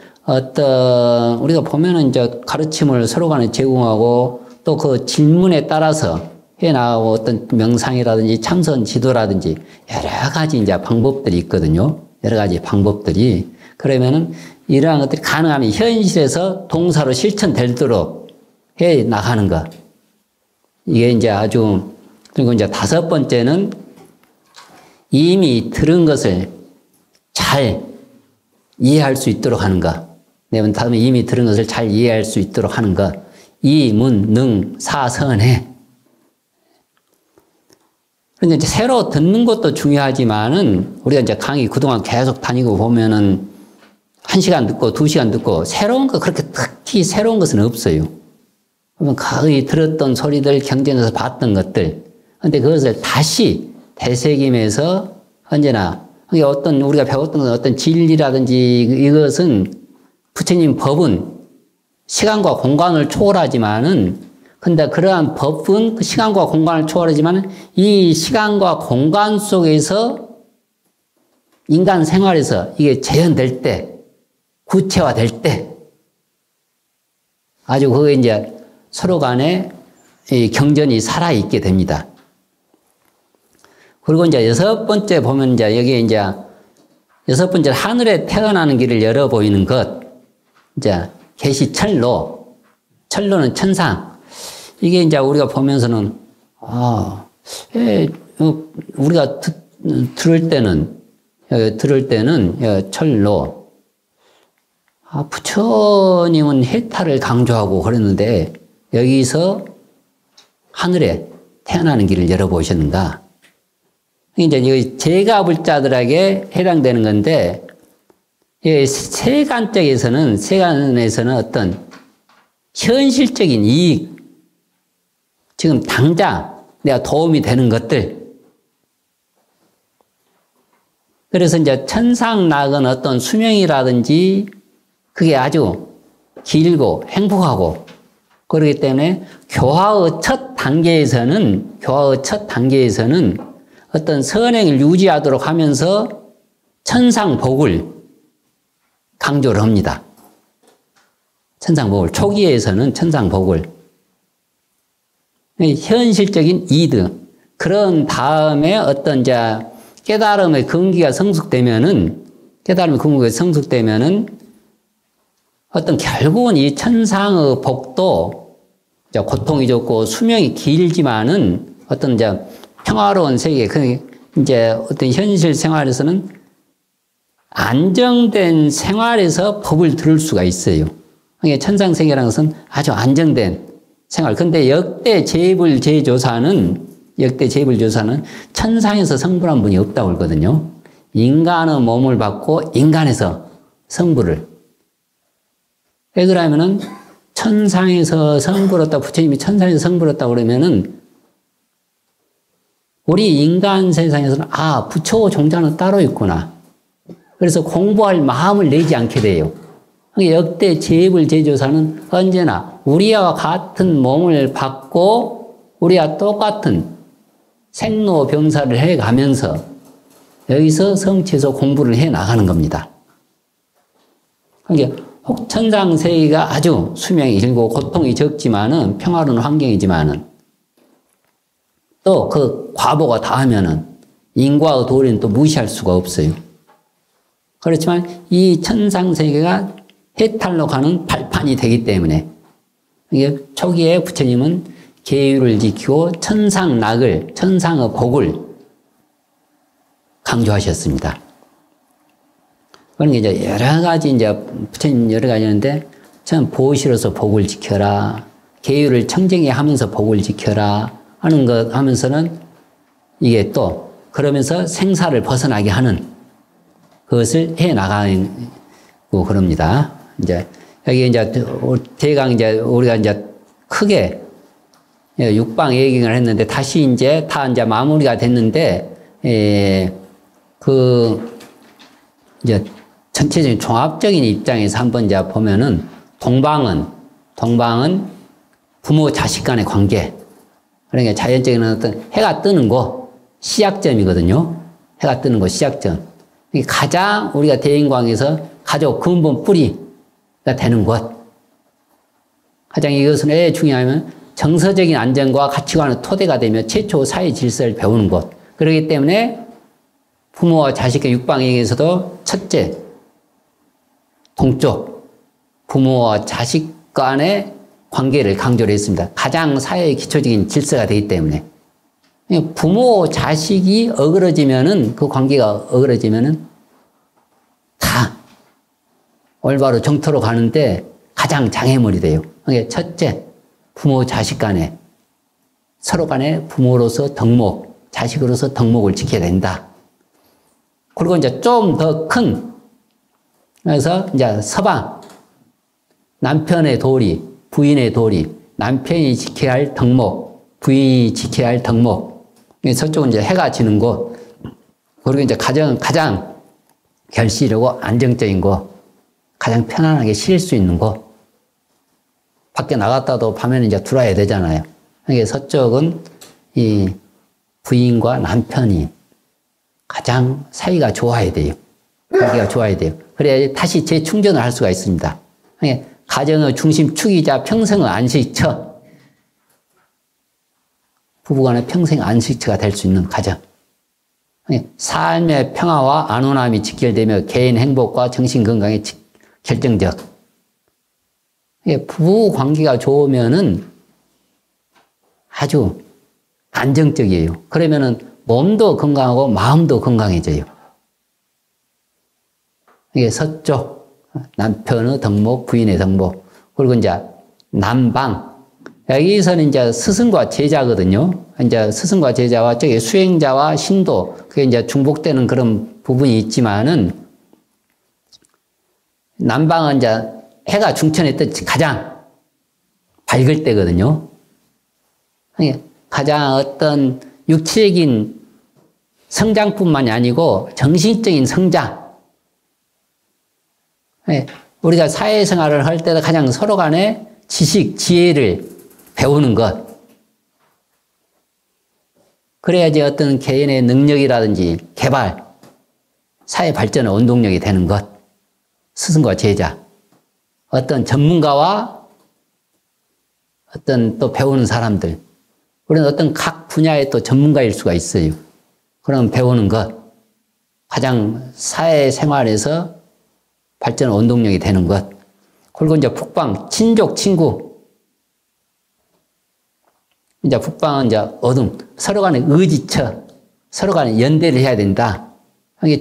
우리가 보면은 이제 가르침을 서로 간에 제공하고 또 그 질문에 따라서 해 나가고 어떤 명상이라든지 참선 지도라든지 여러 가지 이제 방법들이 있거든요. 여러 가지 방법들이. 그러면은 이러한 것들이 가능하면 현실에서 동사로 실천되도록 해 나가는 것. 이게 이제 아주, 그리고 이제 다섯 번째는 이미 들은 것을 잘 이해할 수 있도록 하는 것. 네, 다음에 이미 들은 것을 잘 이해할 수 있도록 하는 것. 이문, 능, 사, 선해. 그런데 이제 새로 듣는 것도 중요하지만은 우리가 이제 강의 그동안 계속 다니고 보면은 1시간 듣고 2시간 듣고 새로운 거 그렇게 특히 새로운 것은 없어요. 그러면 거의 들었던 소리들, 경전에서 봤던 것들. 근데 그것을 다시 되새김해서 언제나 어떤 우리가 배웠던 어떤 진리라든지 이것은 부처님 법은 시간과 공간을 초월하지만은 근데 그러한 법은 그 시간과 공간을 초월하지만은 이 시간과 공간 속에서 인간 생활에서 이게 재현될 때 구체화될 때 아주 그게 이제 서로 간에 이 경전이 살아있게 됩니다. 그리고 이제 여섯 번째 보면 이제 여기에 이제 여섯 번째 하늘에 태어나는 길을 열어 보이는 것. 이제 계시철로. 철로는 천상. 이게 이제 우리가 보면서는 우리가 들을 때는 철로. 부처님은 해탈을 강조하고 그랬는데 여기서 하늘에 태어나는 길을 열어보셨는가? 이제 여기 제가불자들에게 해당되는 건데 세간에서는 어떤 현실적인 이익, 지금 당장 내가 도움이 되는 것들. 그래서 이제 천상락은 어떤 수명이라든지 그게 아주 길고 행복하고 그렇기 때문에 교화의 첫 단계에서는 어떤 선행을 유지하도록 하면서 천상복을 강조를 합니다. 천상복을. 초기에서는 천상복을. 현실적인 이득. 그런 다음에 어떤 이제 깨달음의 근기가 성숙되면은 어떤 결국은 이 천상의 복도 고통이 적고 수명이 길지만은 어떤 이제 평화로운 세계, 이제 어떤 현실 생활에서는 안정된 생활에서 법을 들을 수가 있어요. 천상 세계라는 것은 아주 안정된 생활. 근데 역대 재불 제조사는 천상에서 성불한 분이 없다고 그러거든요. 인간의 몸을 받고 인간에서 성불을. 왜 그러면은 천상에서 성불했다, 부처님이 천상에서 성불했다 그러면은 우리 인간 세상에서는 부처 종자는 따로 있구나. 그래서 공부할 마음을 내지 않게 돼요. 역대 재불 제조사는 언제나 우리와 같은 몸을 받고 우리와 똑같은 생로병사를 해가면서 여기서 성취해서 공부를 해 나가는 겁니다. 혹 천상 세계가 아주 수명이 길고 고통이 적지만은 평화로운 환경이지만은 또 그 과보가 닿으면은 인과의 도리는 또 무시할 수가 없어요. 그렇지만 이 천상 세계가 해탈로 가는 발판이 되기 때문에 이게 초기에 부처님은 계율을 지키고 천상락을, 천상의 복을 강조하셨습니다. 그러니까 이제 여러 가지 이제 부처님 여러 가지 있는데 참 보시로서 복을 지켜라, 계율을 청정히 하면서 복을 지켜라 하는 것 하면서는 이게 또 그러면서 생사를 벗어나게 하는 그것을 해 나가고 그럽니다. 이제 여기 이제 대강 이제 우리가 이제 크게 육방 얘기를 했는데 다시 이제 다 이제 마무리가 됐는데 이제 전체적인 종합적인 입장에서 한번 이제 보면은 동방은 부모 자식 간의 관계. 그러니까 자연적인 어떤 해가 뜨는 곳, 시작점이거든요. 해가 뜨는 곳 시작점. 가장 우리가 대인관계에서 가족 근본 뿌리가 되는 곳. 가장 이것은 왜 중요하냐면 정서적인 안정과 가치관의 토대가 되며 최초 사회 질서를 배우는 곳. 그렇기 때문에 부모와 자식의 육방에게서도 첫째, 동쪽, 부모와 자식 간의 관계를 강조를 했습니다. 가장 사회의 기초적인 질서가 되기 때문에. 부모, 자식이 어그러지면은, 그 관계가 어그러지면은 다 올바로 정토로 가는데 가장 장애물이 돼요. 그러니까 첫째, 부모, 자식 간에 서로 간에 부모로서 덕목, 자식으로서 덕목을 지켜야 된다. 그리고 이제 좀 더 큰, 그래서 이제 서방, 남편의 도리, 부인의 도리, 남편이 지켜야 할 덕목, 부인이 지켜야 할 덕목. 서쪽은 이제 해가 지는 곳, 그리고 이제 가장 결실이고 안정적인 곳, 가장 편안하게 쉴 수 있는 곳. 밖에 나갔다도 밤에는 이제 들어와야 되잖아요. 그러니까 서쪽은 이 부인과 남편이 가장 사이가 좋아야 돼요. 관계가 좋아야 돼요. 그래야 다시 재충전을 할 수가 있습니다. 그러니까 가정의 중심축이자 평생의 안식처. 부부간의 평생 안식처가 될 수 있는 가정. 삶의 평화와 안온함이 직결되며 개인 행복과 정신 건강에 결정적. 부부 관계가 좋으면은 아주 안정적이에요. 그러면은 몸도 건강하고 마음도 건강해져요. 이게 서쪽, 남편의 덕목, 부인의 덕목. 그리고 이제 남방. 여기서는 이제 스승과 제자거든요. 이제 스승과 제자와 저기 수행자와 신도, 그게 이제 중복되는 그런 부분이 있지만은, 남방은 이제 해가 중천에 뜰 가장 밝을 때거든요. 가장 어떤 육체적인 성장뿐만이 아니고 정신적인 성장. 우리가 사회생활을 할 때도 가장 서로 간에 지식, 지혜를 배우는 것. 그래야지 어떤 개인의 능력이라든지 개발, 사회 발전의 원동력이 되는 것. 스승과 제자. 어떤 전문가와 어떤 또 배우는 사람들. 우리는 어떤 각 분야의 또 전문가일 수가 있어요. 그럼 배우는 것. 가장 사회생활에서 발전 원동력이 되는 것. 그리고 이제 북방, 친족, 친구. 이제 북방은 이제 어둠, 서로 간에 의지처, 서로 간에 연대를 해야 된다.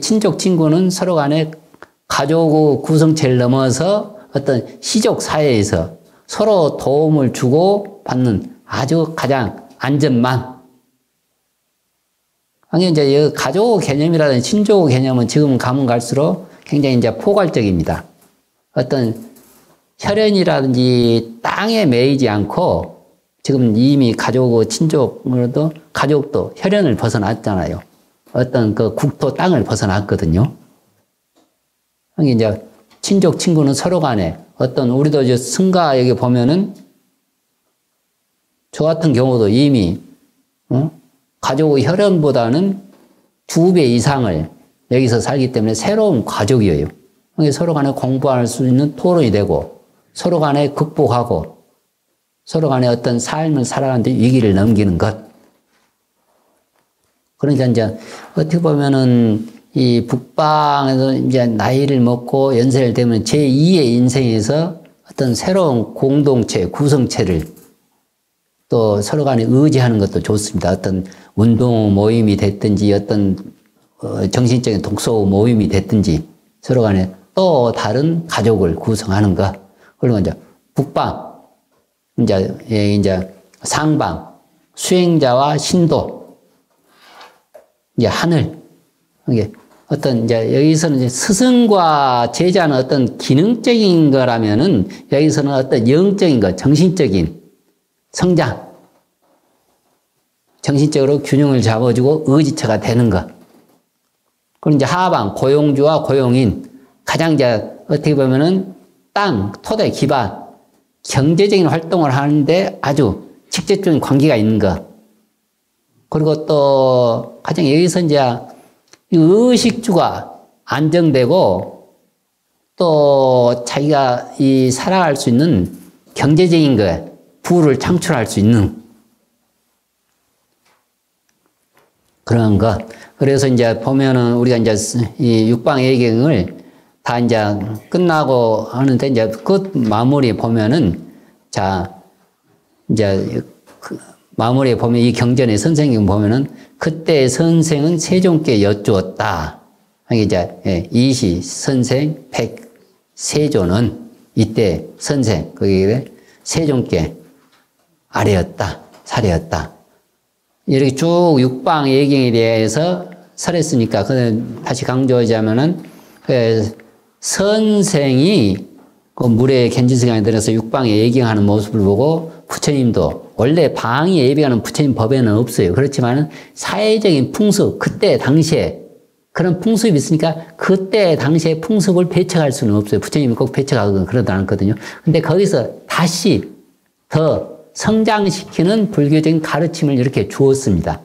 친족, 친구는 서로 간에 가족 구성체를 넘어서 어떤 시족 사회에서 서로 도움을 주고 받는 아주 가장 안전망. 이제 가족 개념이라든지 친족 개념은 지금 가면 갈수록 굉장히 이제 포괄적입니다. 어떤 혈연이라든지 땅에 매이지 않고 지금 이미 가족, 친족으로도 가족도 혈연을 벗어났잖아요. 어떤 그 국토 땅을 벗어났거든요. 이제 친족, 친구는 서로 간에 어떤 우리도 이제 승가 여기 보면은 저 같은 경우도 이미 가족의 혈연보다는 2배 이상을 여기서 살기 때문에 새로운 가족이에요. 서로 간에 공부할 수 있는 토론이 되고 서로 간에 극복하고 서로 간에 어떤 삶을 살아가는데 위기를 넘기는 것. 그러니까 이제 어떻게 보면은 이 북방에서 이제 나이를 먹고 연세를 되면 제2의 인생에서 어떤 새로운 공동체, 구성체를 또 서로 간에 의지하는 것도 좋습니다. 어떤 운동 모임이 됐든지 어떤 정신적인 독서 모임이 됐든지 서로 간에 또 다른 가족을 구성하는 것. 그리고 이제 북방, 이제 상방, 수행자와 신도, 이제 하늘. 이게 어떤 이제 여기서는 이제 스승과 제자는 어떤 기능적인 거라면은 여기서는 어떤 영적인 것, 정신적인 성장. 정신적으로 균형을 잡아주고 의지처가 되는 것. 그리고 이제 하방, 고용주와 고용인. 가장 이제 어떻게 보면은 땅, 토대 기반, 경제적인 활동을 하는데 아주 직접적인 관계가 있는 것. 그리고 또 가장 여기서 이제 의식주가 안정되고 또 자기가 이 살아갈 수 있는 경제적인 거, 부를 창출할 수 있는 그런 것. 그래서 이제 보면은 우리가 이제 이 육방예경을 다 이제 끝나고 하는데 이제 끝 마무리에 보면은 자, 이제 그 마무리에 보면 이 경전의 선생님 보면은 그때 선생은 세종께 여쭈었다. 이게 이제 이시 선생 백 세조는 이때 선생 그게 세종께 아래였다, 사례였다. 이렇게 쭉 육방 예경에 대해서 설했으니까 다시 강조하자면은 선생이 그 물에 겐지스강에 들어서 육방에 예경하는 모습을 보고 부처님도 원래 방에 예배하는 부처님 법에는 없어요. 그렇지만 사회적인 풍습, 그때 당시에 그런 풍습이 있으니까 그때 당시에 풍습을 배척할 수는 없어요. 부처님이 꼭 배척하거나 그러지 않거든요. 근데 거기서 다시 더 성장시키는 불교적인 가르침을 이렇게 주었습니다.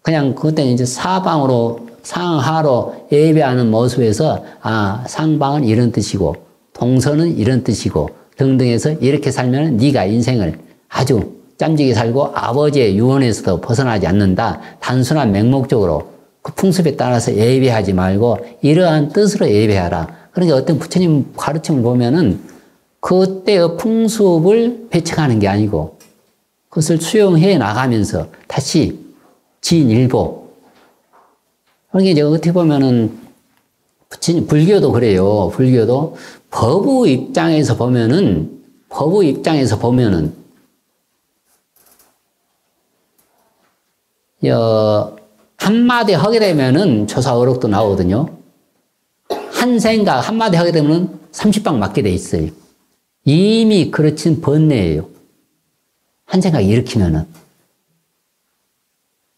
그냥 그때는 이제 사방으로 상하로 예배하는 모습에서 아, 상방은 이런 뜻이고 동서는 이런 뜻이고 등등해서 이렇게 살면 네가 인생을 아주 짬지게 살고 아버지의 유언에서도 벗어나지 않는다. 단순한 맹목적으로 그 풍습에 따라서 예배하지 말고 이러한 뜻으로 예배하라. 그러니까 어떤 부처님 가르침을 보면은 그때의 풍습을 배척하는 게 아니고 그것을 수용해 나가면서 다시 진일보. 그러니까 이제 어떻게 보면은 부처님, 불교도 그래요. 불교도 법의 입장에서 보면은 한마디 하게 되면은 조사어록도 나오거든요. 한 생각 한마디 하게 되면은 30방 맞게 돼 있어요. 이미 그렇진 번뇌예요. 한 생각 일으키면은.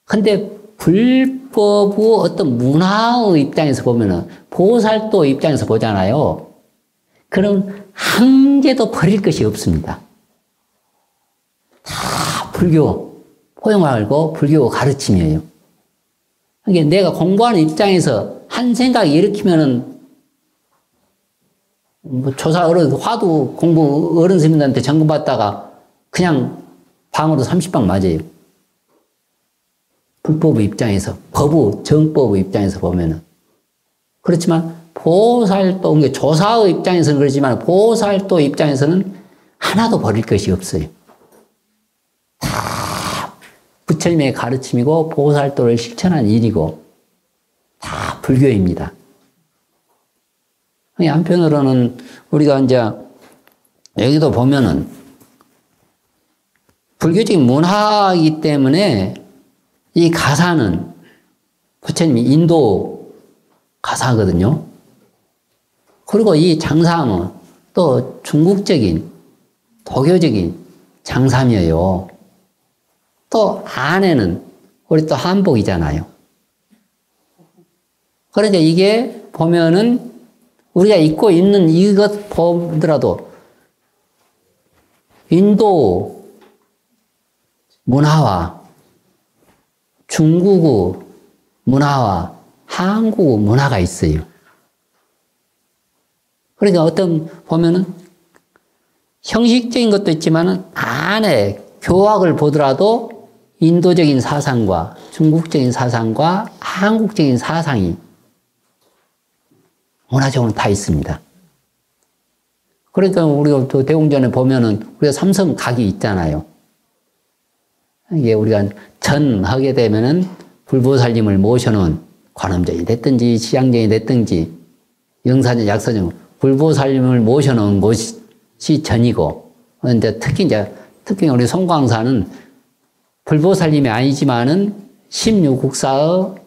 근데 불법의 어떤 문화의 입장에서 보면은 보살도 입장에서 보잖아요. 그럼 한 개도 버릴 것이 없습니다. 다 불교 포용하고 불교 가르침이에요. 그러니까 내가 공부하는 입장에서 한 생각 일으키면은 뭐 조사 어른 화두 공부 어른 스님들한테 점검 받다가 그냥 방으로 30방 맞아요. 불법의 입장에서, 법의 정법의 입장에서 보면은. 그렇지만 보살도, 조사의 입장에서는 그렇지만 보살도 입장에서는 하나도 버릴 것이 없어요. 다 부처님의 가르침이고 보살도를 실천한 일이고 다 불교입니다. 한편으로는 우리가 이제 여기도 보면은 불교적인 문화이기 때문에 이 가사는 부처님이 인도 가사거든요. 그리고 이 장삼은 또 중국적인 도교적인 장삼이에요. 또 안에는 우리 또 한복이잖아요. 그런데 이게 보면은 우리가 입고 있는 이것 보더라도 인도 문화와 중국의 문화와 한국의 문화가 있어요. 그러니까 어떤 보면은 형식적인 것도 있지만은 안에 교학을 보더라도 인도적인 사상과 중국적인 사상과 한국적인 사상이 문화적으로 다 있습니다. 그러니까 우리가 또 대웅전에 보면은 우리가 삼성각이 있잖아요. 이게 우리가 전하게 되면은 불보살님을 모셔놓은 관음전이 됐든지 시향전이 됐든지 영사전, 약사전, 불보살님을 모셔놓은 곳이 전이고, 근데 특히 우리 송광사는 불보살님이 아니지만은 16국사의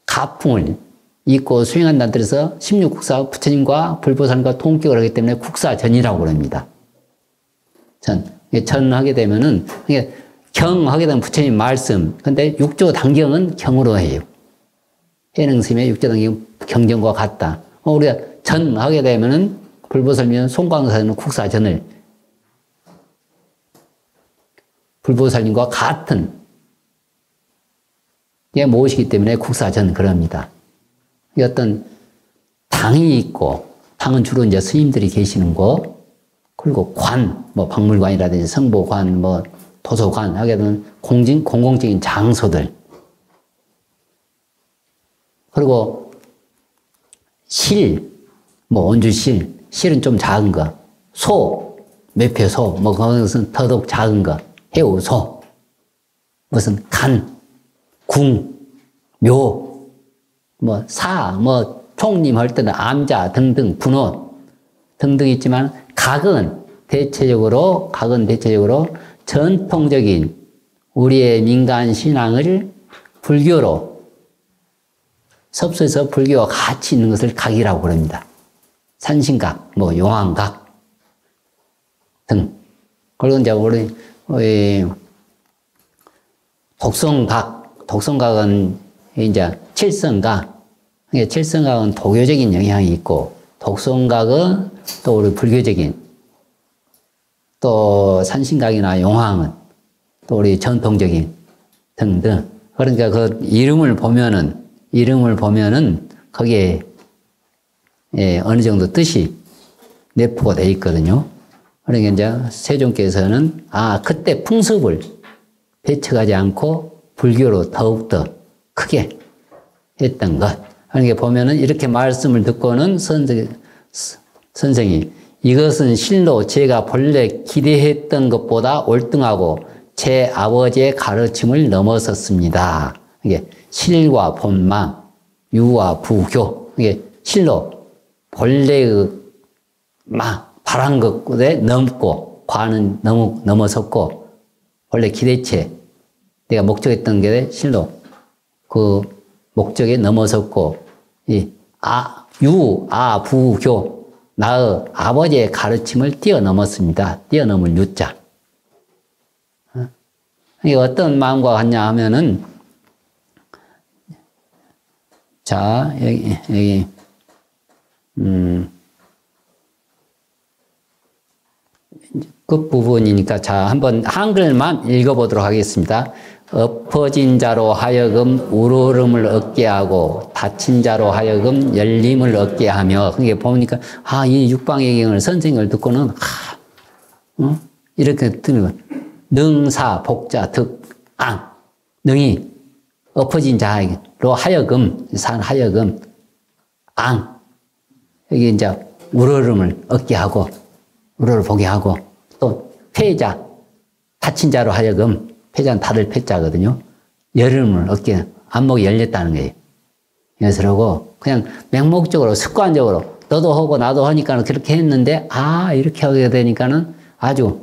가풍을 입고 수행한다는 뜻에서 16국사 부처님과 불보살님과 동격을 하기 때문에 국사전이라고 그럽니다. 전하게 되면은, 경하게 되면 부처님 말씀, 근데 육조 단경은 경으로 해요. 해능스님의 육조 단경 경전과 같다. 우리가 전하게 되면은 불보살님은 송광사는 국사전을 불보살님과 같은 예, 모시기 때문에 국사전 그럽니다. 어떤 당이 있고, 당은 주로 이제 스님들이 계시는 곳, 그리고 관, 뭐 박물관이라든지 성보관, 뭐 도서관 하게 되면 공공적인 장소들. 그리고 실, 뭐 온주실, 실은 좀 작은 거. 소, 매표소, 뭐 그것은 더더욱 작은 거. 해우소, 무슨 간, 궁, 묘, 뭐 사, 뭐 총림 할 때는 암자 등등, 분원 등등 있지만 각은 대체적으로 전통적인 우리의 민간 신앙을 불교로 섭수해서 불교와 같이 있는 것을 각이라고 그럽니다. 산신각, 뭐 용왕각 등. 그리고 이제 우리 독성각은 이제 칠성각. 칠성각은 도교적인 영향이 있고, 독성각은 또 우리 불교적인, 또 산신각이나 용왕은 또 우리 전통적인 등등. 그러니까 그 이름을 보면은 거기에 어느 정도 뜻이 내포가 되어 있거든요. 그러니까 이제 세종께서는 그때 풍습을 배척하지 않고 불교로 더욱더 크게 했던 것. 그러니까 보면은 이렇게 말씀을 듣고는 선생이 이것은 실로 제가 본래 기대했던 것보다 월등하고 제 아버지의 가르침을 넘어섰습니다. 이게 실과 본망, 유와 부교. 이게 실로 본래의 바란 것에 넘고, 과는 넘어섰고, 원래 기대체, 내가 목적했던 게 실로 그 목적에 넘어섰고, 부교, 나의 아버지의 가르침을 뛰어넘었습니다. 뛰어넘을 유자. 이게 어떤 마음과 같냐 하면은, 자, 여기, 끝부분이니까, 자, 한번 한글만 읽어보도록 하겠습니다. 엎어진 자로 하여금 우러름을 얻게 하고 다친 자로 하여금 열림을 얻게 하며. 그게 보니까 이 육방의경을 선생을 듣고는 이렇게 들으면 능사 복자 득앙 능이 엎어진 자로 하여금 여기 이제 우러름을 얻게 하고 우러를 보게 하고, 또 폐자 다친 자로 하여금, 폐자는 다들 폐자거든요. 열음을 얻게, 안목이 열렸다는 거예요. 그래서 그냥 맹목적으로 습관적으로 너도 하고 나도 하니까 그렇게 했는데 이렇게 하게 되니까는 아주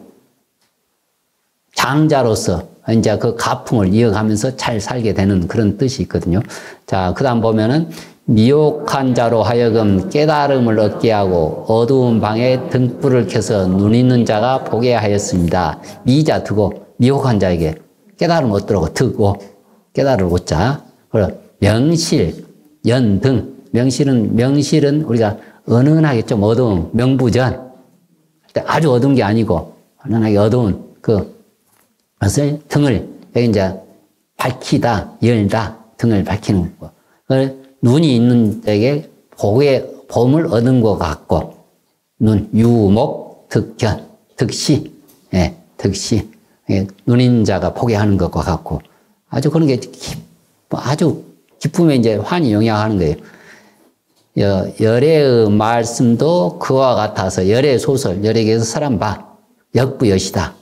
장자로서 이제 그 가풍을 이어가면서 잘 살게 되는 그런 뜻이 있거든요. 자, 그 다음 보면은 미혹한 자로 하여금 깨달음을 얻게 하고 어두운 방에 등불을 켜서 눈 있는 자가 보게 하였습니다. 미자 두고 미혹한 자에게 깨달음 얻도록 듣고 깨달음을 얻자. 그리고 명실, 연등. 명실은 우리가 은은하게 좀 어두운 명부전. 아주 어두운 게 아니고 은은하게 어두운 그것을 등을 여기 이제 밝히다, 열다, 등을 밝히는 거. 눈이 있는 데에 봄을 얻은 것 같고, 유목, 득견, 득시, 득시. 눈 있는 자가 보게 하는 것과 같고, 아주 그런 게 아주 기쁨에 이제 환히 영향하는 거예요. 열애의 말씀도 그와 같아서 열애 소설, 열애에서 사람 역부여시다.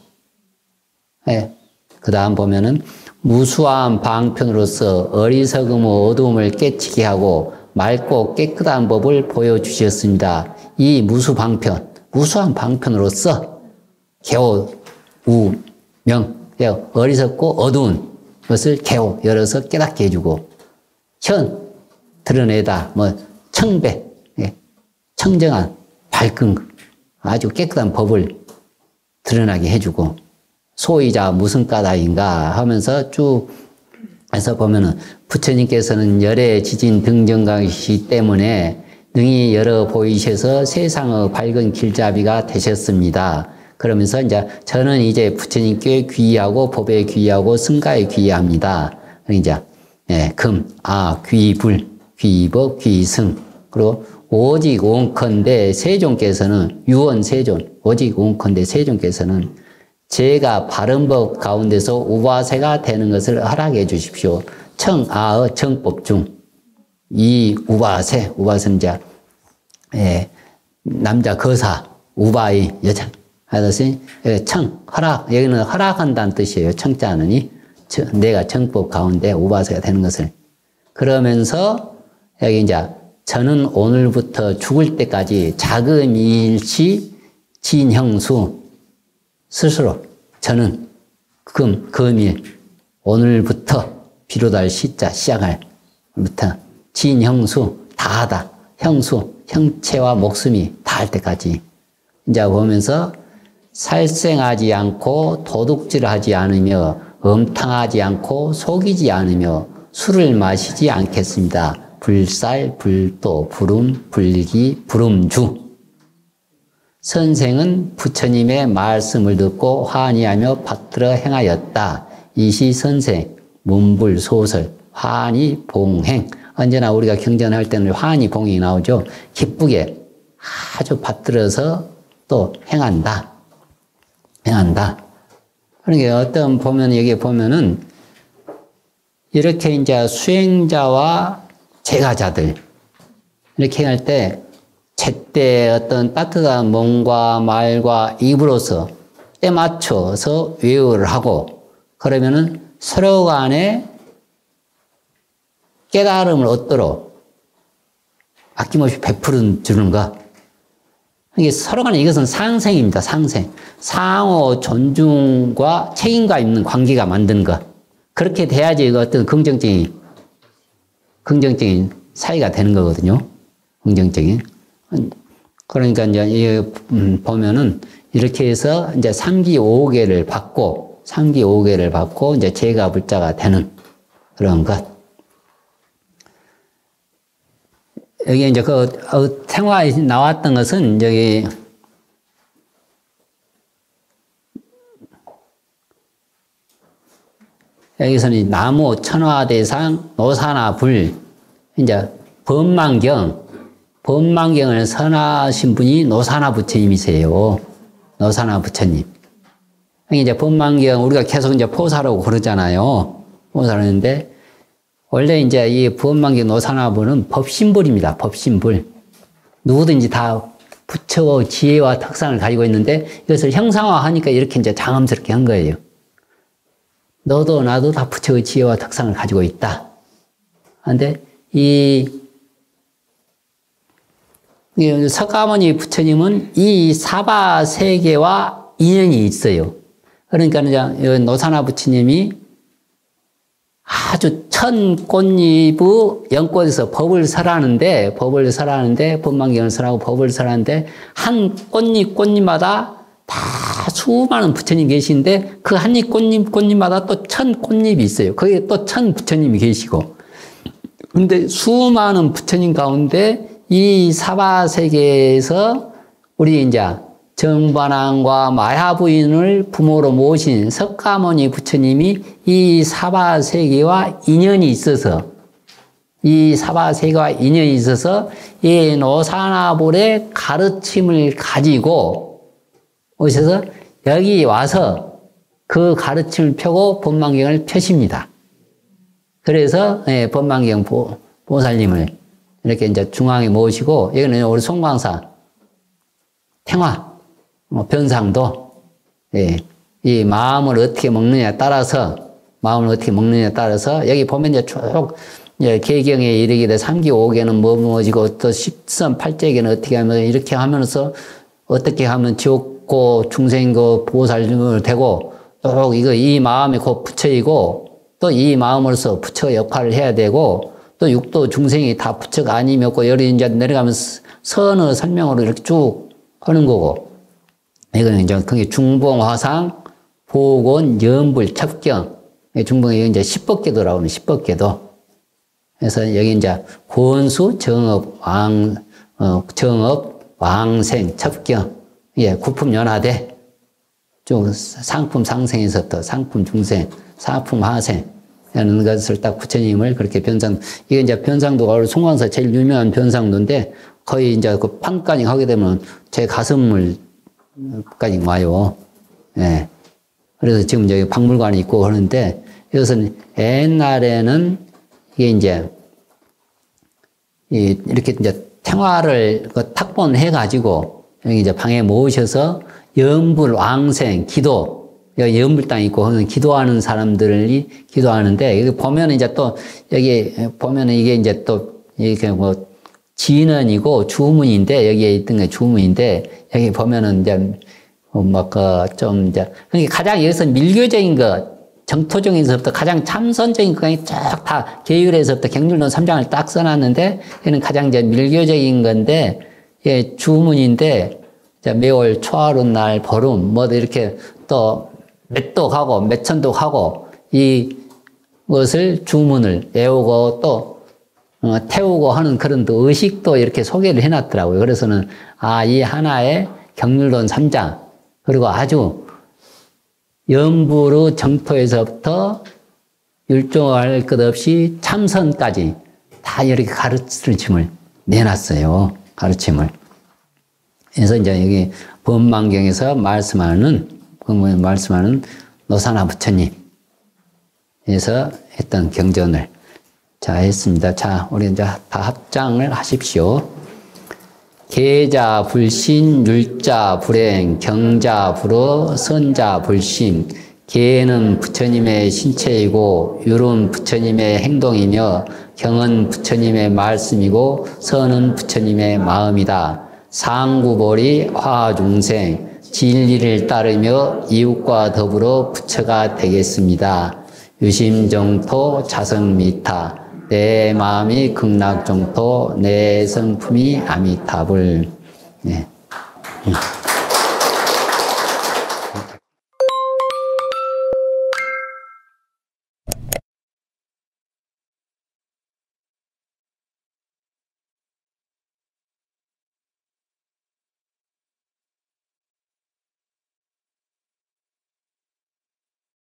그 다음 보면은 무수한 방편으로서 어리석음의 어두움을 깨치게 하고 맑고 깨끗한 법을 보여주셨습니다. 이 무수한 방편으로서 어리석고 어두운 것을 열어서 깨닫게 해주고, 드러내다, 청정한, 밝은, 아주 깨끗한 법을 드러나게 해주고, 소이자 무슨 까닭인가 하면서 쭉 해서 보면은 부처님께서는 열애 지진 등정강이시기 때문에 능히 열어 보이셔서 세상의 밝은 길잡이가 되셨습니다. 그러면서 이제 저는 이제 부처님께 귀의하고 법에 귀의하고 승가에 귀의합니다. 이제 예, 금, 귀불, 귀법, 귀승. 그리고 오직 원컨대 세존께서는, 유언 세존, 오직 원컨대 세존께서는 제가 바른 법 가운데서 우바세가 되는 것을 허락해 주십시오. 청아의 정법 중, 이 우바세는 이제, 예, 남자 거사, 우바의 여자. 하듯이, 허락, 여기는 허락한다는 뜻이에요. 청자는 내가 정법 가운데 우바세가 되는 것을. 그러면서, 여기 이제, 저는 오늘부터 죽을 때까지 작은 일시 진형수 스스로 저는 금일 오늘부터 비로달 시자 시작할 부터 진형수 다하다 형수 형체와 목숨이 다할 때까지 이제 보면서 살생하지 않고 도둑질하지 않으며 음탕하지 않고 속이지 않으며 술을 마시지 않겠습니다. 불살, 불도, 불음, 불기, 불음주. 선생은 부처님의 말씀을 듣고 환희하며 받들어 행하였다. 이시 선생, 문불, 소설, 환희, 봉행. 언제나 우리가 경전할 때는 환희, 봉행이 나오죠. 기쁘게 아주 받들어서 또 행한다. 그러니까 어떤 보면, 여기 보면은 이렇게 이제 수행자와 제가자들 이렇게 할 때 제때 어떤 따뜻한 몸과 말과 입으로서 때 맞춰서 외우를 하고 그러면은 서로 간에 깨달음을 얻도록 아낌없이 베풀어 주는 것. 이게 서로 간에 이것은 상생입니다. 상생. 상호 존중과 책임감 있는 관계가 만드는 것. 그렇게 돼야지 어떤 긍정적인 사이가 되는 거거든요. 긍정적인. 그러니까 이제 보면은 이렇게 해서 이제 3기 5개를 받고 이제 제가 불자가 되는 그런 것. 여기 이제 그 생화에 나왔던 것은 여기서는 나무 천화대상 노사나불 이제 법망경을 선하신 분이 노사나 부처님이세요. 노사나 부처님. 이제 법망경 우리가 계속 이제 포사라고 그러잖아요. 포사라는데 원래 이제 이 법망경 노사나불은 법신불입니다. 법신불. 누구든지 다 부처의 지혜와 특성을 가지고 있는데 이것을 형상화하니까 이렇게 이제 장엄스럽게 한 거예요. 너도 나도 다 부처의 지혜와 특성을 가지고 있다. 그런데 석가모니 부처님은 이 사바 세계와 인연이 있어요. 그러니까 이제 노사나 부처님이 아주 천 꽃잎의 연꽃에서 법을 설하는데 법망경을 설하고 법을 설하는데 한 꽃잎마다 다 수많은 부처님 계시는데 그 한 잎 꽃잎마다 또 천 꽃잎이 있어요. 거기에 또 천 부처님이 계시고. 그런데 수많은 부처님 가운데 이 사바세계에서 우리 이제 정반왕과 마야부인을 부모로 모신 석가모니 부처님이 이 사바세계와 인연이 있어서 이 노사나불의 가르침을 가지고 오셔서 여기 와서 그 가르침을 펴고 법망경을 펴십니다. 그래서 법망경 보살님을 이렇게 이제 중앙에 모시고 여기는 우리 송광사 태화 변상도 이 마음을 어떻게 먹느냐에 따라서 여기 보면 이제 쭉 개경에 이르기를 3기 5개는 뭐지고 또 10선 8제기는 어떻게 하면 이렇게 하면서 어떻게 하면 지옥고 중생고 보살을 되고 또 이 마음이 곧 부처이고 또 이 마음으로서 부처 역할을 해야 되고 또 육도 중생이 다 부처가 아니었고 여기 이제 내려가면서 선의 설명으로 이렇게 쭉 하는 거고 이거는 이제 그게 중봉화상 보곤 연불 첩경 중봉에 이제 10법계도라고 하는 10법계도 그래서 여기 이제 권수 정업 왕생 첩경 구품 연화대 쭉 상품 상생에서 또 상품 중생 상품 하생 하는 것을 딱 부처님을 그렇게 변상, 이게 이제 변상도가 송광사 제일 유명한 변상도인데 거의 이제 그 판까지 하게 되면 제 가슴을까지 와요. 예. 그래서 지금 저기 박물관이 있고 그러는데 이것은 옛날에는 이게 이제 이렇게 이제 생활을 그 탁본해 가지고 여기 이제 방에 모으셔서 염불 왕생 기도 여기 염불당 있고 거기는 기도하는 사람들이 기도하는데 여기 보면은 이제 또 여기 보면은 이게 이제 또 이렇게 뭐 진언이고 주문인데 여기에 있던 게 주문인데 여기 보면은 이제 뭐 그 좀 이제 그러니까 가장 여기서 밀교적인 것 정토종에서부터 가장 참선적인 것까지 쫙 다 계율에서부터 경률론 3장을 딱 써놨는데 얘는 가장 이제 밀교적인 건데 예 주문인데 매월 초하룻 날 보름 뭐 이렇게 또 몇독하고 몇천독하고 이것을 주문을 외우고 또 태우고 하는 그런 또 의식도 이렇게 소개를 해놨더라고요. 그래서는 이 하나의 경률론 3장 그리고 아주 염부로 정토에서부터 율종할 것 없이 참선까지 다 이렇게 가르침을 내놨어요. 가르침을. 그래서 이제 여기 법망경에서 말씀하는 노사나 부처님에서 했던 경전을 자 했습니다. 자, 우리 이제 다 합장을 하십시오. 계자 불신, 율자 불행, 경자 불어, 선자 불신. 계는 부처님의 신체이고 율은 부처님의 행동이며 경은 부처님의 말씀이고 선은 부처님의 마음이다. 상구보리 화중생 진리를 따르며 이웃과 더불어 부처가 되겠습니다. 유심정토 자성미타 내 마음이 극락정토 내 성품이 아미타불. 네.